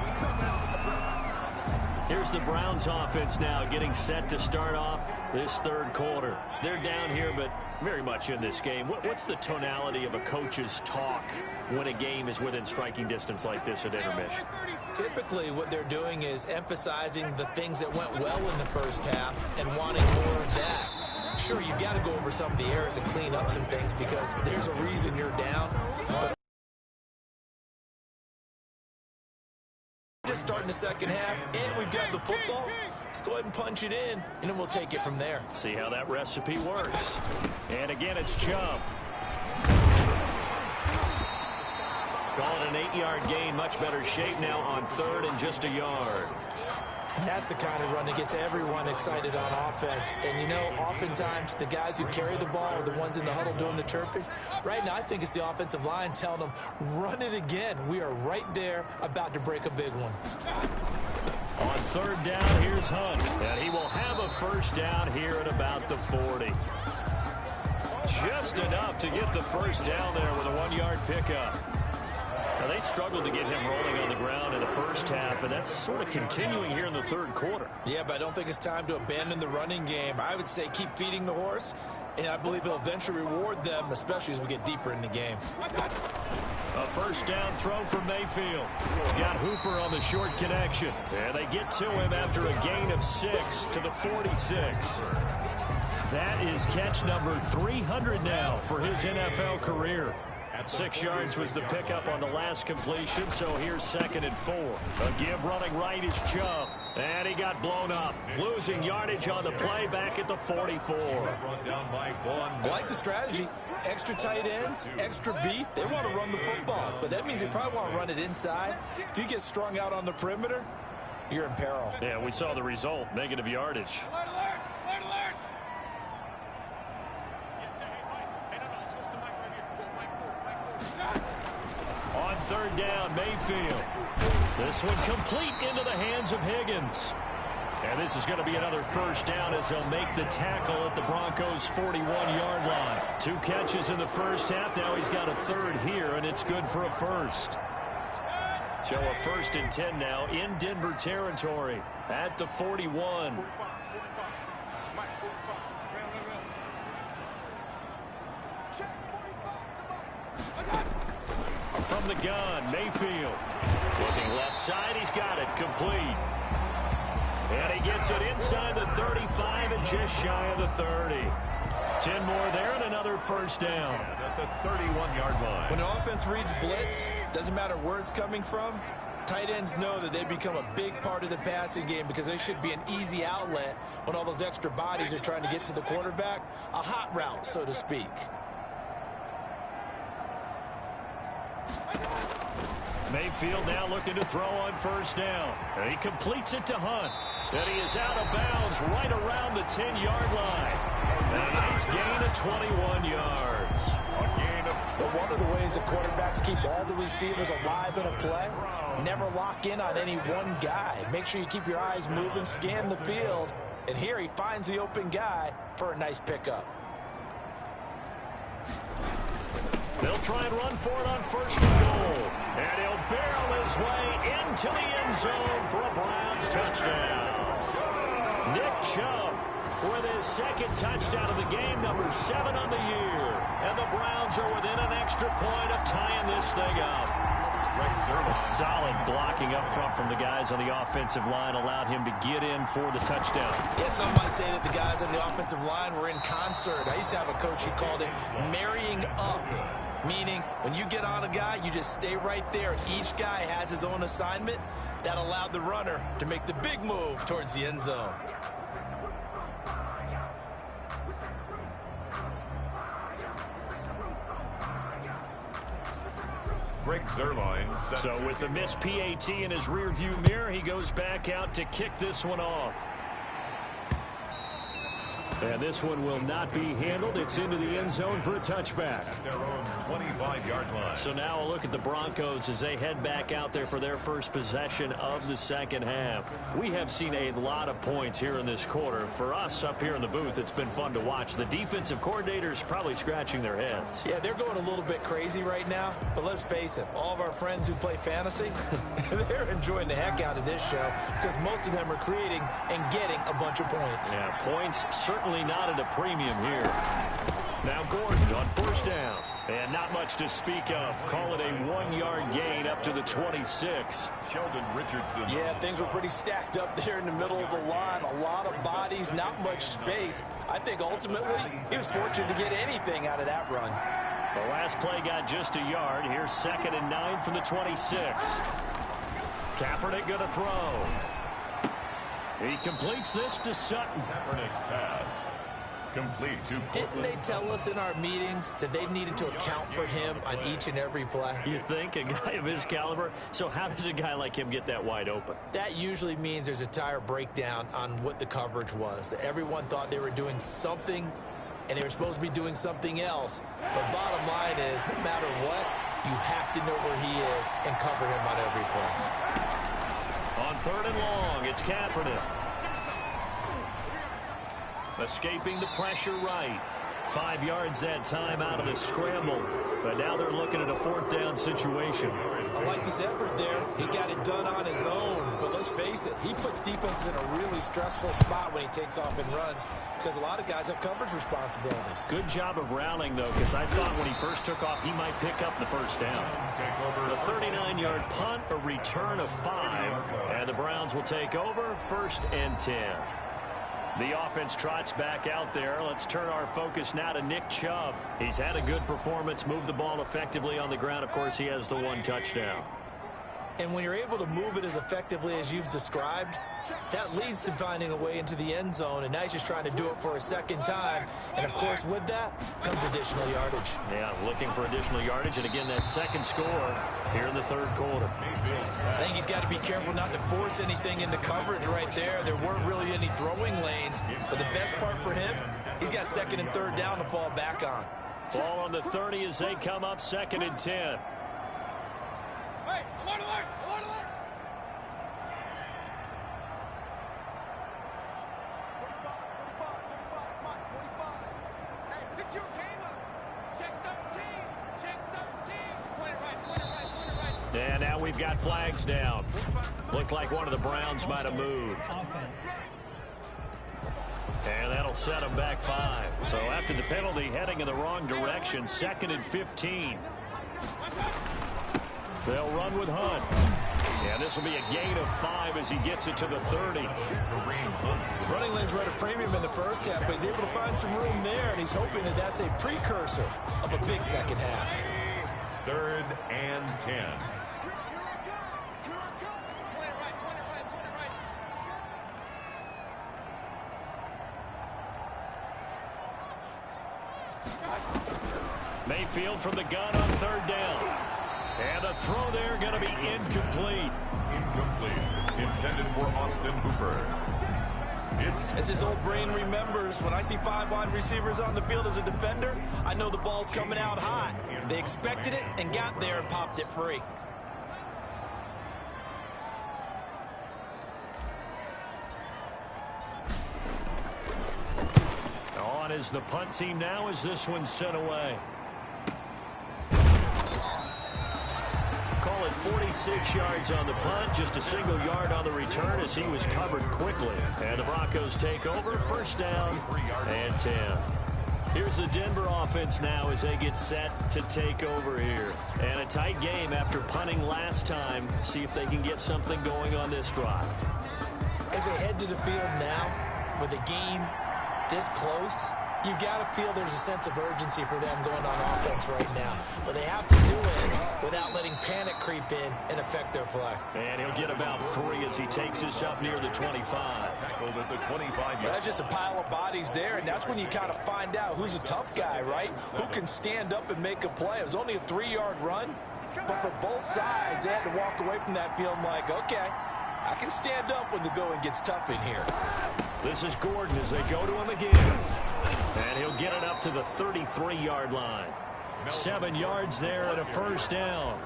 Here's the Browns offense now getting set to start off this third quarter. They're down here, but very much in this game. What's the tonality of a coach's talk when a game is within striking distance like this at intermission? Typically, what they're doing is emphasizing the things that went well in the first half and wanting more of that. Sure, you've got to go over some of the errors and clean up some things because there's a reason you're down. But just starting the second half, and we've got the football. Let's go ahead and punch it in, and then we'll take it from there. See how that recipe works. And again, it's Chubb. Calling an 8-yard gain, much better shape now on third and just a yard. And that's the kind of run that gets everyone excited on offense. And, you know, oftentimes the guys who carry the ball are the ones in the huddle doing the chirping. Right now, I think it's the offensive line telling them, run it again. We are right there about to break a big one. On third down, here's Hunt. And he will have a first down here at about the 40. Just enough to get the first down there with a 1-yard pickup. Now, they struggled to get him rolling on the ground in the first half, and that's sort of continuing here in the third quarter. Yeah, but I don't think it's time to abandon the running game. I would say keep feeding the horse, and I believe he'll eventually reward them, especially as we get deeper in the game. A first down throw for Mayfield. He's got Hooper on the short connection. And they get to him after a gain of 6 to the 46. That is catch number 300 now for his NFL career. 6 yards was the pickup on the last completion, so here's 2nd and 4. A give running right is Chubb. And he got blown up. Losing yardage on the play back at the 44. I like the strategy. Extra tight ends, extra beef. They want to run the football, but that means they probably want to run it inside. If you get strung out on the perimeter, you're in peril. Yeah, we saw the result. Negative yardage. Alert, alert, alert, alert. On third down, Mayfield. This one complete into the hands of Higgins. And this is going to be another first down as they'll make the tackle at the Broncos' 41-yard line. 2 catches in the first half. Now he's got a third here, and it's good for a first. So a 1st and 10 now in Denver territory at the 41. From the gun, Mayfield. Looking left side, he's got it complete. And he gets it inside the 35 and just shy of the 30. 10 more there and another first down. At the 31-yard line. When the offense reads blitz, doesn't matter where it's coming from, tight ends know that they become a big part of the passing game because they should be an easy outlet when all those extra bodies are trying to get to the quarterback. A hot route, so to speak. Mayfield now looking to throw on first down. And he completes it to Hunt. And he is out of bounds right around the 10-yard line. A nice gain of 21 yards. But one of the ways the quarterbacks keep all the receivers alive in a play, never lock in on any one guy. Make sure you keep your eyes moving, scan the field. And here he finds the open guy for a nice pickup. They'll try and run for it on 1st and goal. And he'll barrel his way into the end zone for a Browns touchdown. Nick Chubb with his 2nd touchdown of the game, number 7 on the year. And the Browns are within an extra point of tying this thing up. Solid blocking up front from the guys on the offensive line allowed him to get in for the touchdown. Yeah, some might say that the guys on the offensive line were in concert. I used to have a coach who called it marrying up, meaning when you get on a guy, you just stay right there. Each guy has his own assignment. That allowed the runner to make the big move towards the end zone. Greg Zuerlein. So with the missed PAT in his rearview mirror, he goes back out to kick this one off. And this one will not be handled. It's into the end zone for a touchback. At their own 25-yard line. So now a look at the Broncos as they head back out there for their first possession of the second half. We have seen a lot of points here in this quarter. For us up here in the booth, it's been fun to watch. The defensive coordinators probably scratching their heads. Yeah, they're going a little bit crazy right now. But let's face it, all of our friends who play fantasy, they're enjoying the heck out of this show because most of them are creating and getting a bunch of points. Yeah, points certainly not at a premium here. Now Gordon on first down. And not much to speak of. Call it a 1-yard gain up to the 26. Sheldon Richardson. Yeah, things were pretty stacked up there in the middle of the line. A lot of bodies, not much space. I think ultimately he was fortunate to get anything out of that run. The last play got just a yard. Here's 2nd and 9 from the 26. Kaepernick going to throw. He completes this to Sutton. Kaepernick's pass. Complete to Didn't Courtland. they tell us in our meetings that they needed to account for him on each and every play? You think? A guy of his caliber? So how does a guy like him get that wide open? That usually means there's a tire breakdown on what the coverage was. Everyone thought they were doing something, and they were supposed to be doing something else. But bottom line is, no matter what, you have to know where he is and cover him on every play. On 3rd and long, it's Kaepernick. Escaping the pressure right. 5 yards that time out of the scramble. But now they're looking at a 4th down situation. I liked his effort there. He got it done on his own. But let's face it, he puts defenses in a really stressful spot when he takes off and runs because a lot of guys have coverage responsibilities. Good job of rallying, though, because I thought when he first took off, he might pick up the first down. The 39-yard punt, a return of 5. And the Browns will take over 1st and 10. The offense trots back out there. Let's turn our focus now to Nick Chubb. He's had a good performance, moved the ball effectively on the ground. Of course, he has the 1 touchdown. And when you're able to move it as effectively as you've described, that leads to finding a way into the end zone. And now he's just trying to do it for a second time. And, of course, with that comes additional yardage. Yeah, looking for additional yardage. And, again, that second score here in the 3rd quarter. I think he's got to be careful not to force anything into coverage right there. There weren't really any throwing lanes. But the best part for him, he's got 2nd and 3rd down to fall back on. Ball on the 30 as they come up 2nd and 10. Hey, alert, alert, alert, alert! 45. Hey, pick your game up. Check 13. Check 13. Point it right, point it right, point it right. And now we've got flags down. Looked like one of the Browns might have moved. Offense. And that'll set them back 5. So after the penalty, heading in the wrong direction, 2nd and 15. They'll run with Hunt. And this will be a gain of 5 as he gets it to the 30. Running lanes were at a premium in the first half, but he's able to find some room there, and he's hoping that that's a precursor of a big second half. 3rd and 10. Mayfield from the gun on 3rd down. And the throw there going to be incomplete. Incomplete. Intended for Austin Hooper. As his old brain remembers, when I see 5 wide receivers on the field as a defender, I know the ball's coming out hot. They expected it and got there and popped it free. On is the punt team now as this one's sent away. Call it 46 yards on the punt, just a single yard on the return as he was covered quickly. And the Broncos take over, 1st down and 10. Here's the Denver offense now as they get set to take over here. And a tight game after punting last time. See if they can get something going on this drive. As they head to the field now, with the game this close, you've got to feel there's a sense of urgency for them going on offense right now. But they have to do it without letting panic creep in and affect their play. And he'll get about 3 as he takes this up near the 25. Tackled at the 25. That's just a pile of bodies there, and that's when you kind of find out who's a tough guy, right? Who can stand up and make a play. It was only a 3-yard run, but for both sides, they had to walk away from that feeling like, okay, I can stand up when the going gets tough in here. This is Gordon as they go to him again. And he'll get it up to the 33-yard line. 7 yards there and a first down.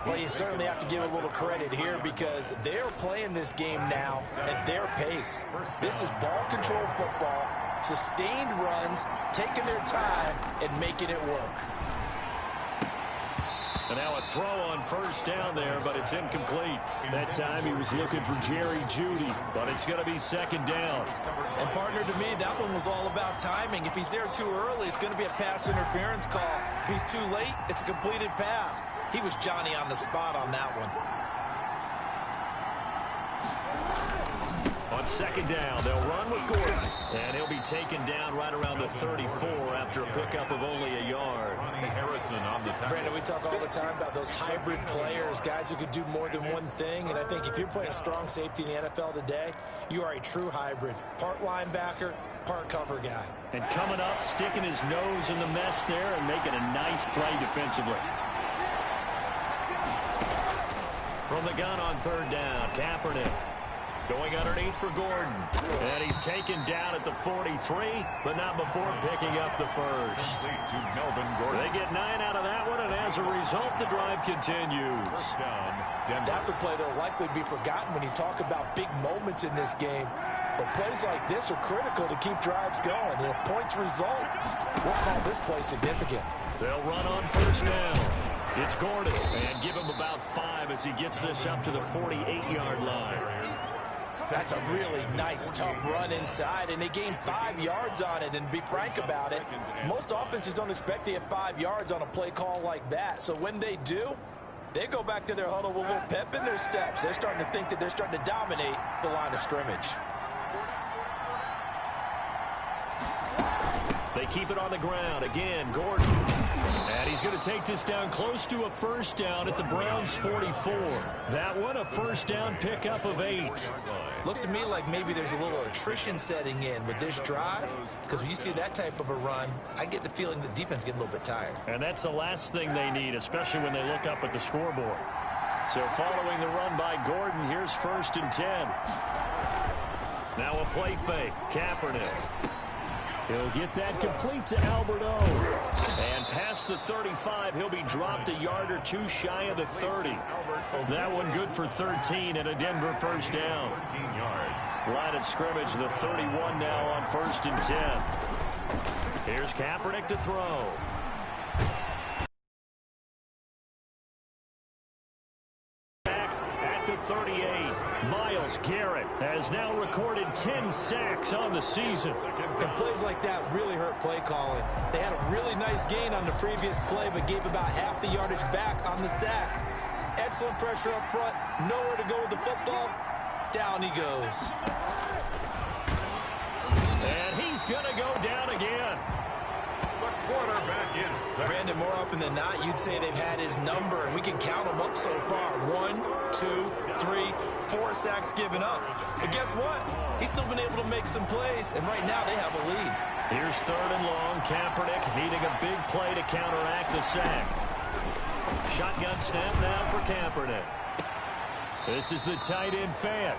Well, you certainly have to give a little credit here because they're playing this game now at their pace. This is ball control football, sustained runs, taking their time, and making it work. And now a throw on first down there, but it's incomplete. That time he was looking for Jerry Jeudy, but it's going to be second down. And partner, to me, that one was all about timing. If he's there too early, it's going to be a pass interference call. If he's too late, it's a completed pass. He was Johnny on the spot on that one. On second down, they'll run with Gordon. And he'll be taken down right around the 34 after a pickup of only a yard. Ronnie Harrison on the tackle. Brandon, we talk all the time about those hybrid players, guys who could do more than one thing. And I think if you're playing strong safety in the NFL today, you are a true hybrid. Part linebacker, part cover guy. And coming up, sticking his nose in the mess there and making a nice play defensively. From the gun on third down, Kaepernick. Going underneath for Gordon. And he's taken down at the 43, but not before picking up the first. To Melvin Gordon. They get 9 out of that one, and as a result, the drive continues. First down, Denver. That's a play that will likely be forgotten when you talk about big moments in this game. But plays like this are critical to keep drives going. And if points result, we'll call this play significant. They'll run on first down. It's Gordon, and give him about 5 as he gets this up to the 48-yard line. That's a really nice, tough run inside, and they gained 5 yards on it. And to be frank about it, most offenses don't expect to get 5 yards on a play call like that. So when they do, they go back to their huddle with a little pep in their steps. They're starting to think that they're starting to dominate the line of scrimmage. They keep it on the ground. Again, Gordon. And he's going to take this down close to a first down at the Browns' 44. That one, a first down pickup of 8. Looks to me like maybe there's a little attrition setting in with this drive, because when you see that type of a run, I get the feeling the defense getting a little bit tired. And that's the last thing they need, especially when they look up at the scoreboard. So following the run by Gordon, here's 1st and 10. Now a play fake. Kaepernick. He'll get that complete to Albert O. And past the 35, he'll be dropped a yard or 2 shy of the 30. That one good for 13 and a Denver first down. 13 yards. Line of scrimmage, the 31 now on 1st and 10. Here's Kaepernick to throw. At the 38, Myles Garrett has now recorded 10 sacks on the season. And plays like that really hurt play calling. They had a really nice gain on the previous play, but gave about half the yardage back on the sack. Excellent pressure up front, nowhere to go with the football. Down he goes. And he's going to go down again. The quarterback is set. Brandon, more often than not, you'd say they've had his number, and we can count them up so far. 1, 2, 3, 4 sacks given up. But guess what? He's still been able to make some plays, and right now they have a lead. Here's 3rd and long. Kaepernick needing a big play to counteract the sack. Shotgun snap now for Kaepernick. This is the tight end Fant.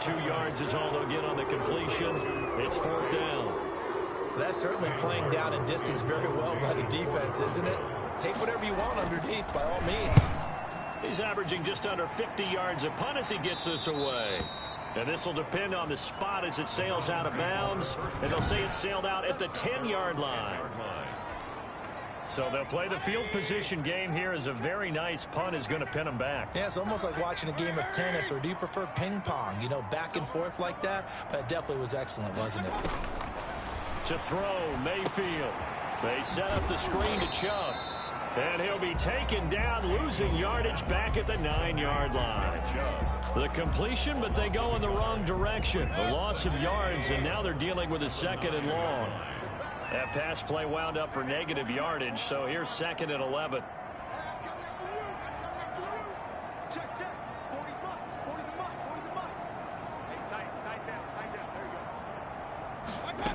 2 yards is all they'll get on the completion. It's 4th down. That's certainly playing down in distance very well by the defense, isn't it? Take whatever you want underneath, by all means. He's averaging just under 50 yards a punt as he gets this away. And this will depend on the spot as it sails out of bounds. And they'll say it sailed out at the 10-yard line. So they'll play the field position game here as a very nice punt is going to pin them back. Yeah, it's almost like watching a game of tennis, or do you prefer ping pong? You know, back and forth like that? But it definitely was excellent, wasn't it? To throw, Mayfield. They set up the screen to Chubb. And he'll be taken down, losing yardage back at the 9-yard line. The completion, but they go in the wrong direction. The loss of yards, and now they're dealing with a 2nd and long. That pass play wound up for negative yardage, so here's 2nd and 11. Check, check. 40's muck. 40's the muck. 40's the muck. Hey, tight down. There you go.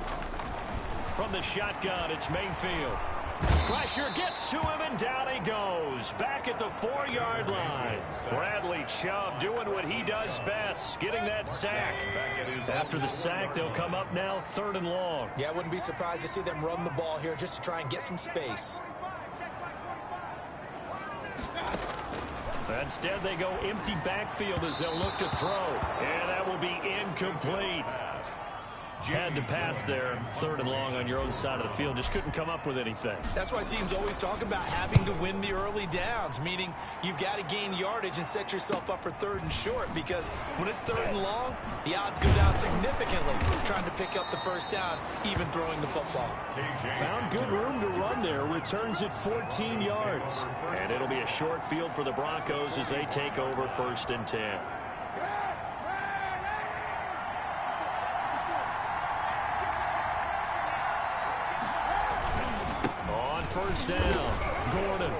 From the shotgun, it's Mayfield. Pressure gets to him, and down he goes. Back at the 4-yard line. Bradley Chubb doing what he does best, getting that sack. After the sack, they'll come up now 3rd and long. Yeah, I wouldn't be surprised to see them run the ball here just to try and get some space. Instead, they go empty backfield as they'll look to throw. And that will be incomplete. Had to pass there, 3rd and long on your own side of the field. Just couldn't come up with anything. That's why teams always talk about having to win the early downs, meaning you've got to gain yardage and set yourself up for 3rd and short, because when it's 3rd and long, the odds go down significantly trying to pick up the 1st down, even throwing the football. Found good room to run there. Returns at 14 yards. And it'll be a short field for the Broncos as they take over 1st and 10. First down, Gordon.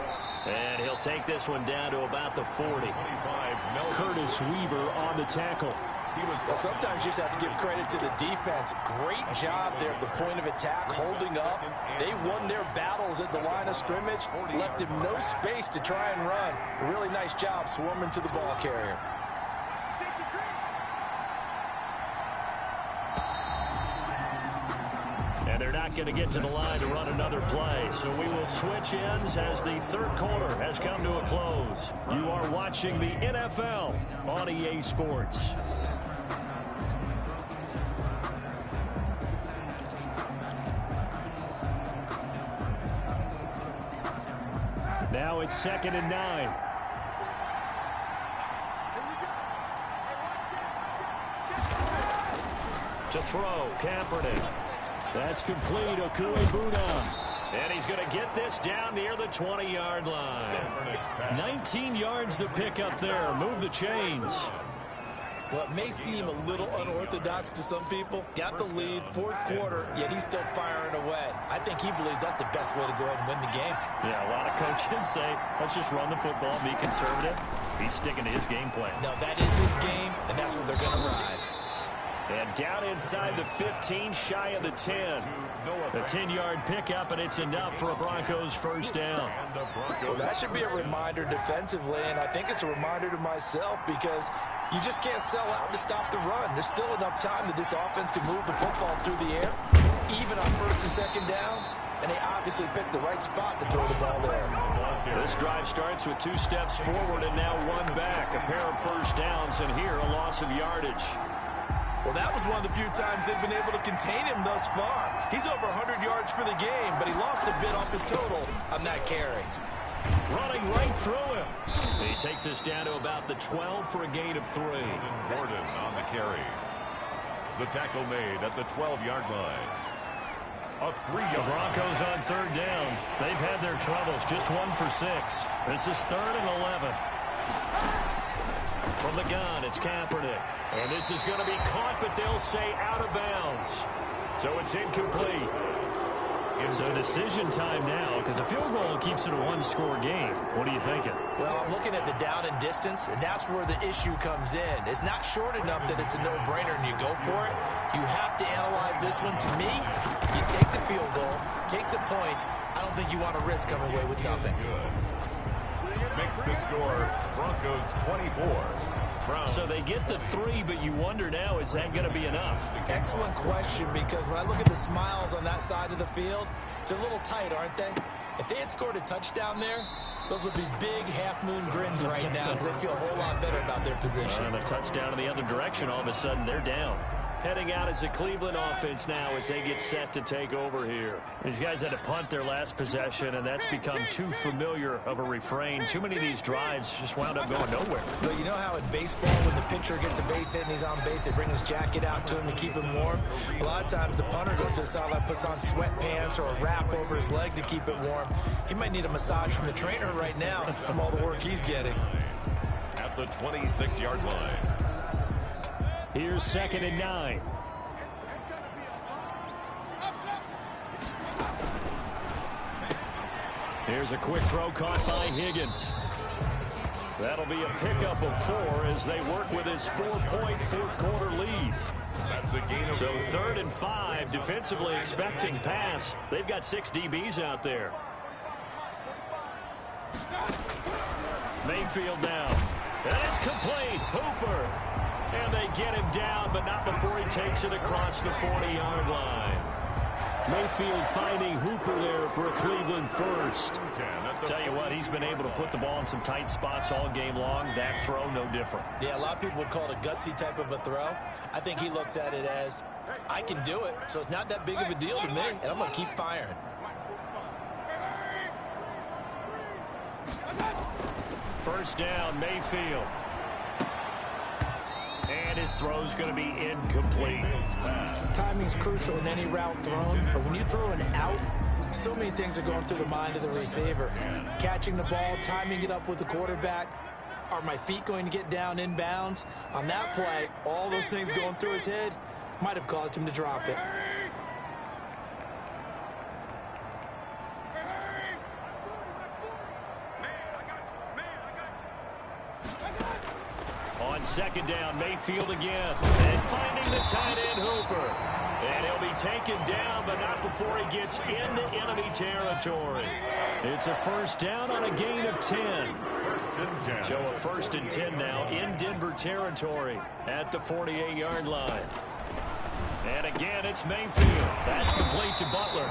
And he'll take this one down to about the 40. Curtis Weaver on the tackle. Well, sometimes you just have to give credit to the defense. Great job there at the point of attack, holding up. They won their battles at the line of scrimmage, left him no space to try and run. A really nice job swarming to the ball carrier. And they're not going to get to the line to run another play. So we will switch ends as the 3rd quarter has come to a close. You are watching the NFL on EA Sports. Now it's 2nd and 9. To throw, Kaepernick. That's complete, Okuegbuna. And he's going to get this down near the 20-yard line. 19 yards to pick up there. Move the chains. Well, it may seem a little unorthodox to some people. Got the lead, 4th quarter, yet he's still firing away. I think he believes that's the best way to go ahead and win the game. Yeah, a lot of coaches say, let's just run the football, be conservative. He's sticking to his game plan. No, that is his game, and that's what they're going to ride. And down inside the 15, shy of the 10. The 10-yard pickup, and it's enough for a Broncos 1st down. Well, that should be a reminder defensively, and I think it's a reminder to myself, because you just can't sell out to stop the run. There's still enough time that this offense can move the football through the air, even on 1st and 2nd downs, and they obviously picked the right spot to throw the ball there. This drive starts with 2 steps forward and now 1 back. A pair of 1st downs, and here a loss of yardage. Well, that was one of the few times they've been able to contain him thus far. He's over 100 yards for the game, but he lost a bit off his total on that carry. Running right through him. He takes us down to about the 12 for a gain of 3. Gordon on the carry. The tackle made at the 12-yard line. A 3-yard. The Broncos on 3rd down. They've had their troubles. Just 1 for 6. This is 3rd and 11. From the gun, it's Kaepernick. And this is going to be caught, but they'll say out of bounds. So it's incomplete. So decision time now, because a field goal keeps it a 1-score game. What are you thinking? Well, I'm looking at the down and distance, and that's where the issue comes in. It's not short enough that it's a no-brainer and you go for it. You have to analyze this one. To me, you take the field goal, take the points. I don't think you want to risk coming away with nothing. Makes the score Broncos 24. So they get the 3, but you wonder now, is that going to be enough? Excellent question, because when I look at the smiles on that side of the field, they're a little tight, aren't they? If they had scored a touchdown there, those would be big half-moon grins right now, because they feel a whole lot better about their position. And a touchdown in the other direction, all of a sudden they're down. heading out as a Cleveland offense now as they get set to take over here. These guys had to punt their last possession, and that's become too familiar of a refrain. Too many of these drives just wound up going nowhere. But you know how in baseball, when the pitcher gets a base hit and he's on base, they bring his jacket out to him to keep him warm? A lot of times the punter goes to the sideline, puts on sweatpants or a wrap over his leg to keep it warm. He might need a massage from the trainer right now from all the work he's getting. At the 26-yard line. Here's 2nd and 9. Here's a quick throw caught by Higgins. That'll be a pickup of 4 as they work with his 4-point fourth-quarter lead. That's a gain of 3rd and 5, defensively expecting pass. They've got 6 DBs out there. Mayfield now. And it's complete. Hooper. And they get him down, but not before he takes it across the 40-yard line. Mayfield finding Hooper there for a Cleveland first. Tell you what, he's been able to put the ball in some tight spots all game long. That throw, no different. Yeah, a lot of people would call it a gutsy type of a throw. I think he looks at it as, I can do it, so it's not that big of a deal to me, and I'm going to keep firing. First down, Mayfield. And his throw's going to be incomplete. Timing's crucial in any route thrown, but when you throw an out, so many things are going through the mind of the receiver. Catching the ball, timing it up with the quarterback. Are my feet going to get down inbounds? On that play, all those things going through his head might have caused him to drop it. On 2nd down, Mayfield again. And finding the tight end, Hooper. And he'll be taken down, but not before he gets into enemy territory. It's a first down on a gain of 10. So a 1st and 10 now in Denver territory at the 48-yard line. And again, it's Mayfield. That's complete to Butler.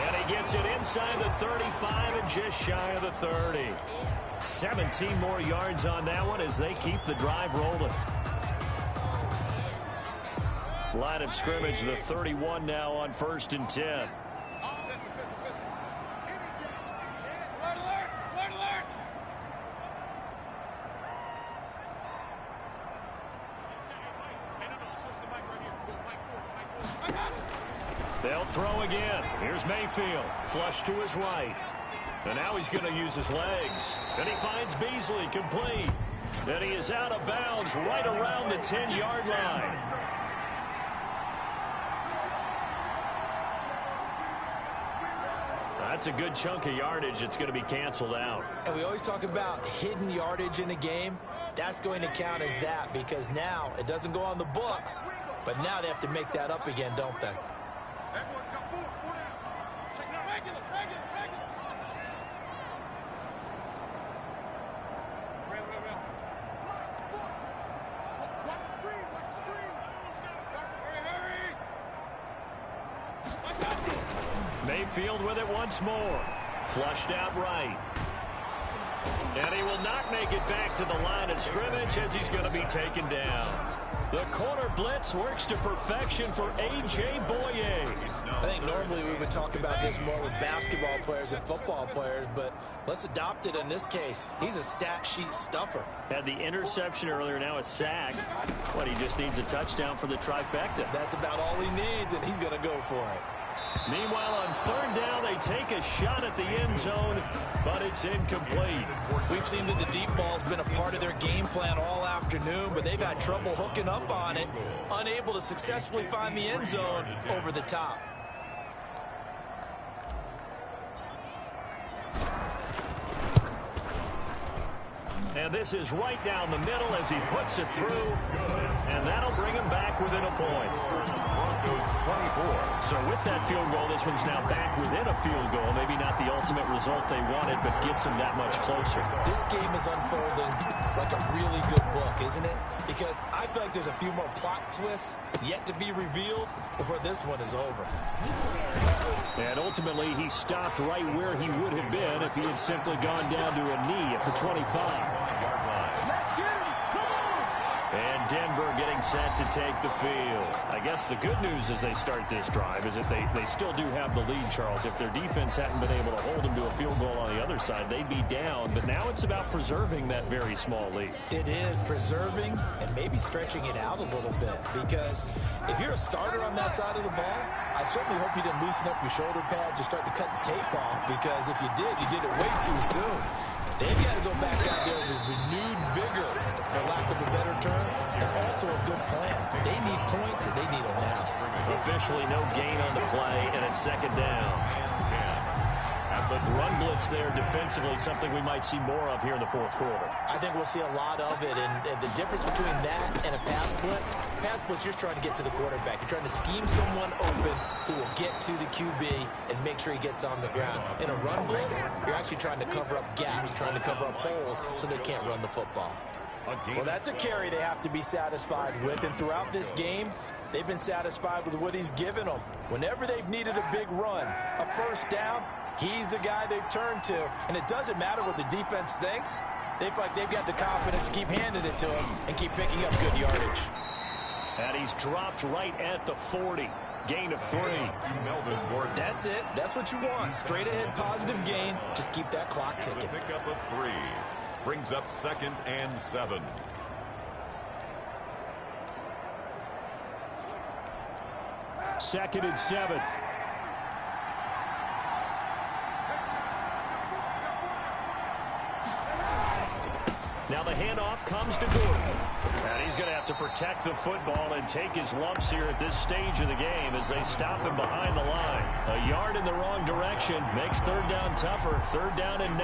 And he gets it inside the 35 and just shy of the 30. 17 more yards on that one as they keep the drive rolling. Line of scrimmage, the 31 now on 1st and 10. They'll throw again. Here's Mayfield. Flush to his right. And now he's going to use his legs. And he finds Beasley complete. And he is out of bounds right around the 10-yard line. That's a good chunk of yardage. It's going to be canceled out. And we always talk about hidden yardage in a game. That's going to count as that because now it doesn't go on the books, but now they have to make that up again, don't they? Mayfield with it once more. Flushed out right. And he will not make it back to the line of scrimmage as he's going to be taken down. The corner blitz works to perfection for A.J. Boye. I think normally we would talk about this more with basketball players and football players, but let's adopt it in this case. He's a stat sheet stuffer. Had the interception earlier, now a sack. What, he just needs a touchdown for the trifecta. That's about all he needs, and he's going to go for it. Meanwhile, on 3rd down, they take a shot at the end zone, but it's incomplete. We've seen that the deep ball's been a part of their game plan all afternoon, but they've had trouble hooking up on it, unable to successfully find the end zone over the top. And this is right down the middle as he puts it through, and that'll bring him back within a point. Broncos 24. So with that field goal, this one's now back within a field goal. Maybe not the ultimate result they wanted, but gets them that much closer. This game is unfolding like a really good book, isn't it? Because I feel like there's a few more plot twists yet to be revealed before this one is over. And ultimately, he stopped right where he would have been if he had simply gone down to a knee at the 25. And Denver getting set to take the field. I guess the good news as they start this drive is that they still do have the lead, Charles. If their defense hadn't been able to hold them to a field goal on the other side, they'd be down. But now it's about preserving that very small lead. It is preserving and maybe stretching it out a little bit. Because if you're a starter on that side of the ball, I certainly hope you didn't loosen up your shoulder pads or start to cut the tape off. Because if you did it way too soon. They've got to go back out there with renewed vigor, for lack of a better term, and also a good plan. They need points, and they need them now. Officially no gain on the play, and it's second down. But run blitz there defensively, something we might see more of here in the fourth quarter. I think we'll see a lot of it, and the difference between that and a pass blitz, you're trying to get to the quarterback. You're trying to scheme someone open who will get to the QB and make sure he gets on the ground. In a run blitz, you're actually trying to cover up gaps, trying to cover up holes so they can't run the football. Well, that's a carry they have to be satisfied with, and throughout this game, they've been satisfied with what he's given them. Whenever they've needed a big run, a first down, he's the guy they've turned to, and it doesn't matter what the defense thinks. They feel like they've got the confidence to keep handing it to him and keep picking up good yardage. And he's dropped right at the 40. Gain of 3. That's it. That's what you want. Straight ahead positive gain. Just keep that clock ticking. Pick up of 3. Brings up 2nd and 7. Second and 7. Now the handoff comes to Gordon. And he's going to have to protect the football and take his lumps here at this stage of the game as they stop him behind the line. A yard in the wrong direction makes third down tougher. Third down and 9.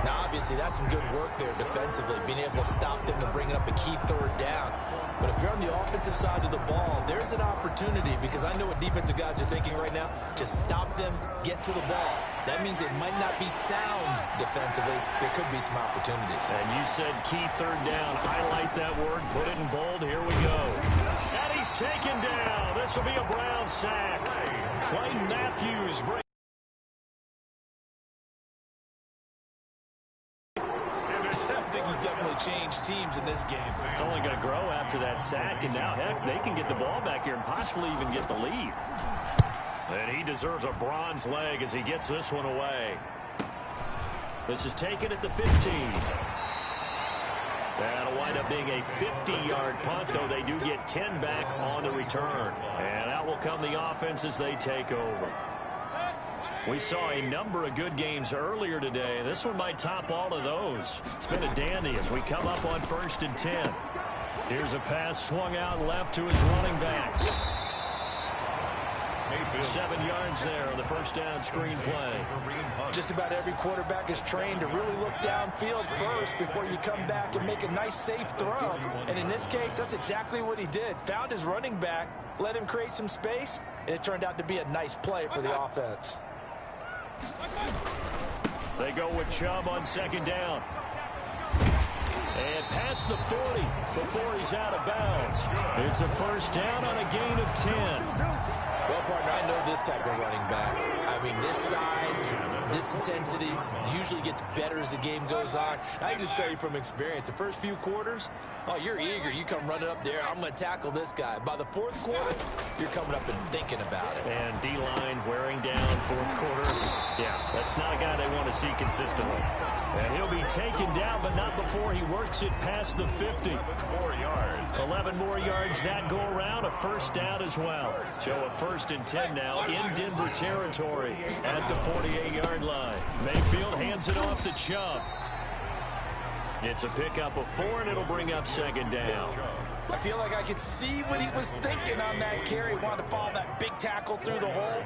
Now, obviously, that's some good work there defensively, being able to stop them and bringing up a key third down. But if you're on the offensive side of the ball, there's an opportunity, because I know what defensive guys are thinking right now. Just stop them, get to the ball. That means they might not be sound defensively. There could be some opportunities. And you said key third down. Highlight that word. Put it in bold. Here we go. And he's taken down. This will be a Brown sack. Clayton Matthews brings. I think he's definitely changed teams in this game. It's only going to grow after that sack, and now, heck, they can get the ball back here and possibly even get the lead. And he deserves a bronze leg as he gets this one away. This is taken at the 15. That'll wind up being a 50-yard punt, though they do get 10 back on the return. And out will come the offense as they take over. We saw a number of good games earlier today. This one might top all of those. It's been a dandy as we come up on 1st and 10. Here's a pass swung out left to his running back. 7 yards there on the first down screen play. Just about every quarterback is trained to really look downfield first before you come back and make a nice, safe throw. And in this case, that's exactly what he did. Found his running back, let him create some space, and it turned out to be a nice play for the offense. They go with Chubb on 2nd down. And past the 40 before he's out of bounds. It's a first down on a gain of 10. Well, partner, I know this type of running back. I mean, this size, this intensity usually gets better as the game goes on. I can just tell you from experience, the first few quarters, oh, you're eager. You come running up there, I'm going to tackle this guy. By the 4th quarter, you're coming up and thinking about it. And D-line wearing down 4th quarter. Yeah, that's not a guy they want to see consistently. And he'll be taken down, but not before he works it past the 50. 4 yards. 11 more yards that go around, a first down as well. So a 1st and 10 now in Denver territory at the 48-yard line. Mayfield hands it off to Chubb. It's a pickup of 4, and it'll bring up 2nd down. I feel like I could see what he was thinking on that carry. Wanted to follow that big tackle through the hole.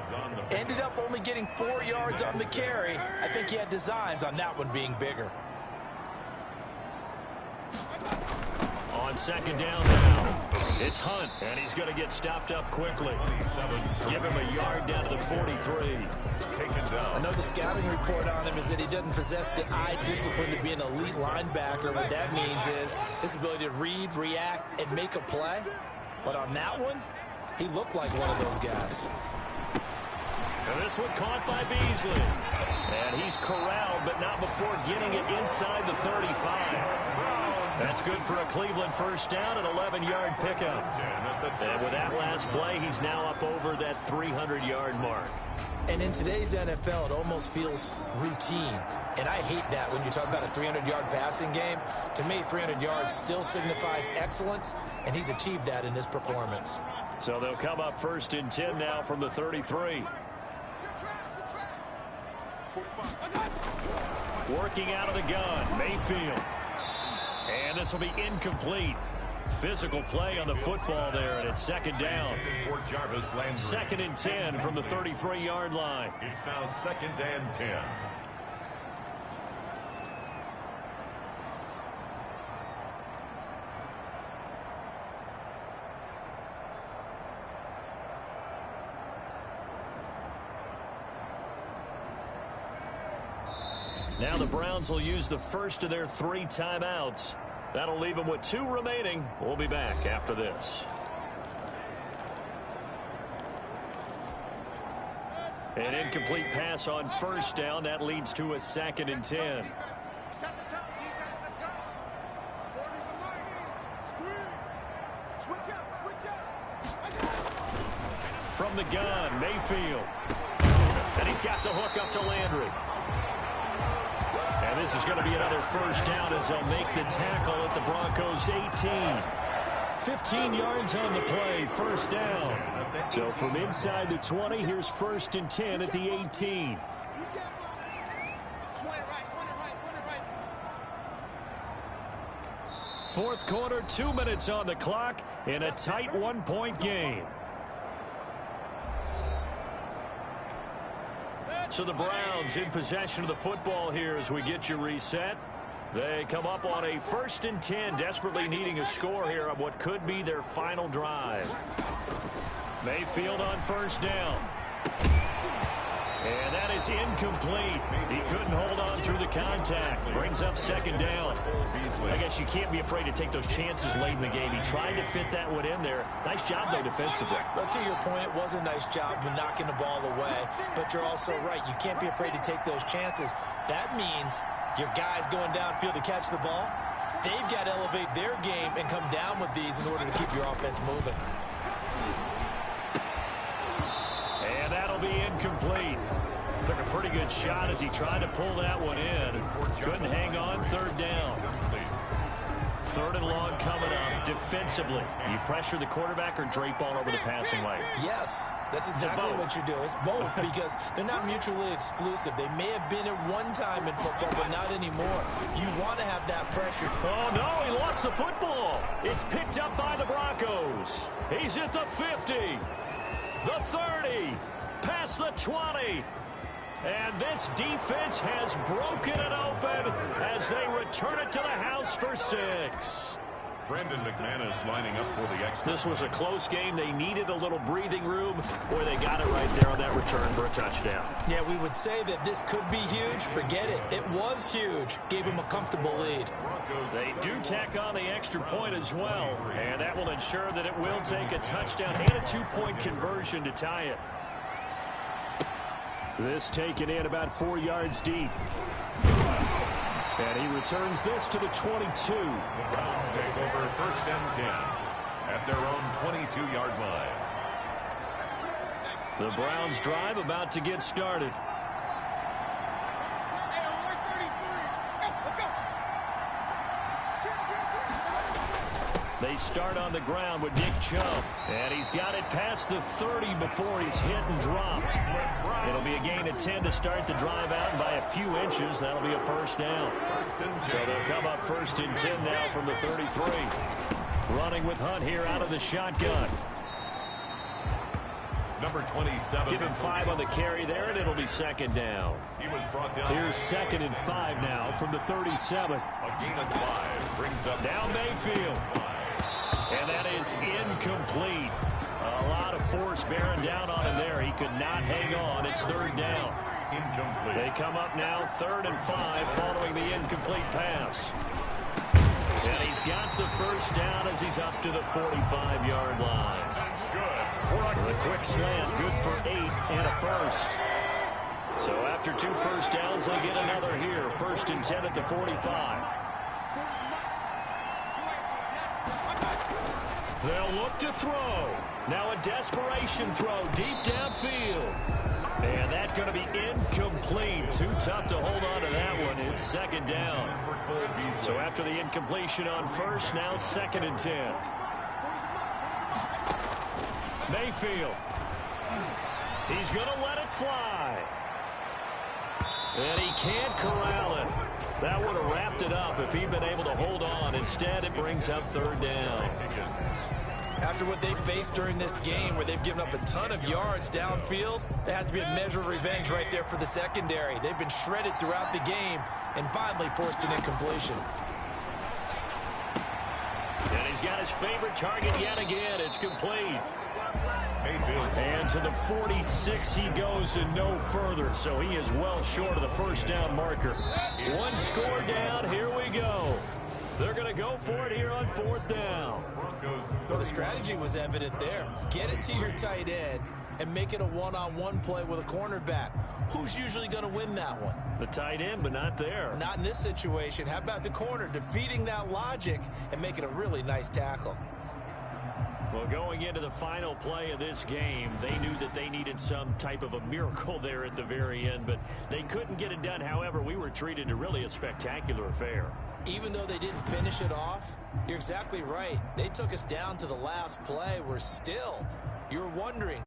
Ended up only getting 4 yards on the carry. I think he had designs on that one being bigger. On 2nd down now, it's Hunt, and he's going to get stopped up quickly. Give him a yard down to the 43. Taken down. I know the scouting report on him is that he doesn't possess the eye discipline to be an elite linebacker. What that means is his ability to read, react, and make a play. But on that one, he looked like one of those guys. And this one caught by Beasley. And he's corralled, but not before getting it inside the 35. That's good for a Cleveland first down, an 11-yard pickup. And with that last play, he's now up over that 300-yard mark. And in today's NFL, it almost feels routine. And I hate that when you talk about a 300-yard passing game. To me, 300 yards still signifies excellence, and he's achieved that in this performance. So they'll come up first and 10 now from the 33. Working out of the gun, Mayfield. And this will be incomplete. Physical play on the football there, and it's second down. Second and 10 from the 33-yard line. It's now second and 10. Now the Browns will use the first of their 3 timeouts. That'll leave them with 2 remaining. We'll be back after this. An incomplete pass on first down. That leads to a second and 10. Set the tone, defense, let's go. Form is the mark. Squeeze. Switch up. From the gun, Mayfield. And he's got the hook up to Landry. And this is going to be another first down as they'll make the tackle at the Broncos' 18. 15 yards on the play, first down. So from inside the 20, here's first and 10 at the 18. Fourth quarter, 2 minutes on the clock in a tight 1-point game. So the Browns in possession of the football here as we get you reset. They come up on a first and 10, desperately needing a score here on what could be their final drive. Mayfield on first down. And that is incomplete. He couldn't hold on through the contact. Brings up second down. I guess you can't be afraid to take those chances late in the game. He tried to fit that one in there. Nice job, though, defensively. But to your point, it was a nice job of knocking the ball away. But you're also right. You can't be afraid to take those chances. That means your guys going downfield to catch the ball, they've got to elevate their game and come down with these in order to keep your offense moving. And that'll be incomplete. Took a pretty good shot as he tried to pull that one in. Couldn't hang on, third down. Third and long coming up defensively. You pressure the quarterback or drape all over the passing lane? Yes, that's exactly what you do. It's both because they're not mutually exclusive. They may have been at one time in football, but not anymore. You want to have that pressure. Oh, no, he lost the football. It's picked up by the Broncos. He's at the 50, the 30, past the 20. And this defense has broken it open as they return it to the house for 6. Brandon McManus lining up for the extra. This was a close game. They needed a little breathing room. Boy, they got it right there on that return for a touchdown. Yeah, we would say that this could be huge. Forget it. It was huge. Gave him a comfortable lead. They do tack on the extra point as well. And that will ensure that it will take a touchdown and a 2-point conversion to tie it. This taken in about 4 yards deep. And he returns this to the 22. The Browns take over first and 10 at their own 22-yard line. The Browns drive about to get started. They start on the ground with Nick Chubb. And he's got it past the 30 before he's hit and dropped. It'll be a gain of 10 to start the drive out. And by a few inches, that'll be a first down. So they'll come up first and 10 now from the 33. Running with Hunt here out of the shotgun. Number 27. Give him 5 on the carry there, and it'll be second down. He was brought down. Here's second and 5 now from the 37. A gain of 5 brings up down Mayfield. And that is incomplete. A lot of force bearing down on him there. He could not hang on. It's third down. Incomplete. They come up now third and 5 following the incomplete pass. And he's got the first down as he's up to the 45-yard line. That's good. For a quick slant, good for 8 and a first. So after 2 first downs, they get another here. First and 10 at the 45. They'll look to throw. Now a desperation throw deep downfield. And that's going to be incomplete. Too tough to hold on to that one. It's second down. So after the incompletion on first, now 2nd and 10. Mayfield. He's going to let it fly. And he can't corral it. That would have wrapped it up if he'd been able to hold on. Instead, it brings up 3rd down. After what they faced during this game where they've given up a ton of yards downfield, there has to be a measure of revenge right there for the secondary. They've been shredded throughout the game and finally forced an incompletion. And he's got his favorite target yet again. It's complete. And to the 46 he goes and no further, so he is well short of the 1st down marker. 1 score down, here we go. They're going to go for it here on 4th down. Well, the strategy was evident there. Get it to your tight end and make it a one-on-one play with a cornerback. Who's usually going to win that one? The tight end, but not there. Not in this situation. How about the corner defeating that logic and making a really nice tackle? Well, going into the final play of this game, they knew that they needed some type of a miracle there at the very end, but they couldn't get it done. However, we were treated to really a spectacular affair. Even though they didn't finish it off, you're exactly right. They took us down to the last play. We're still, you're wondering,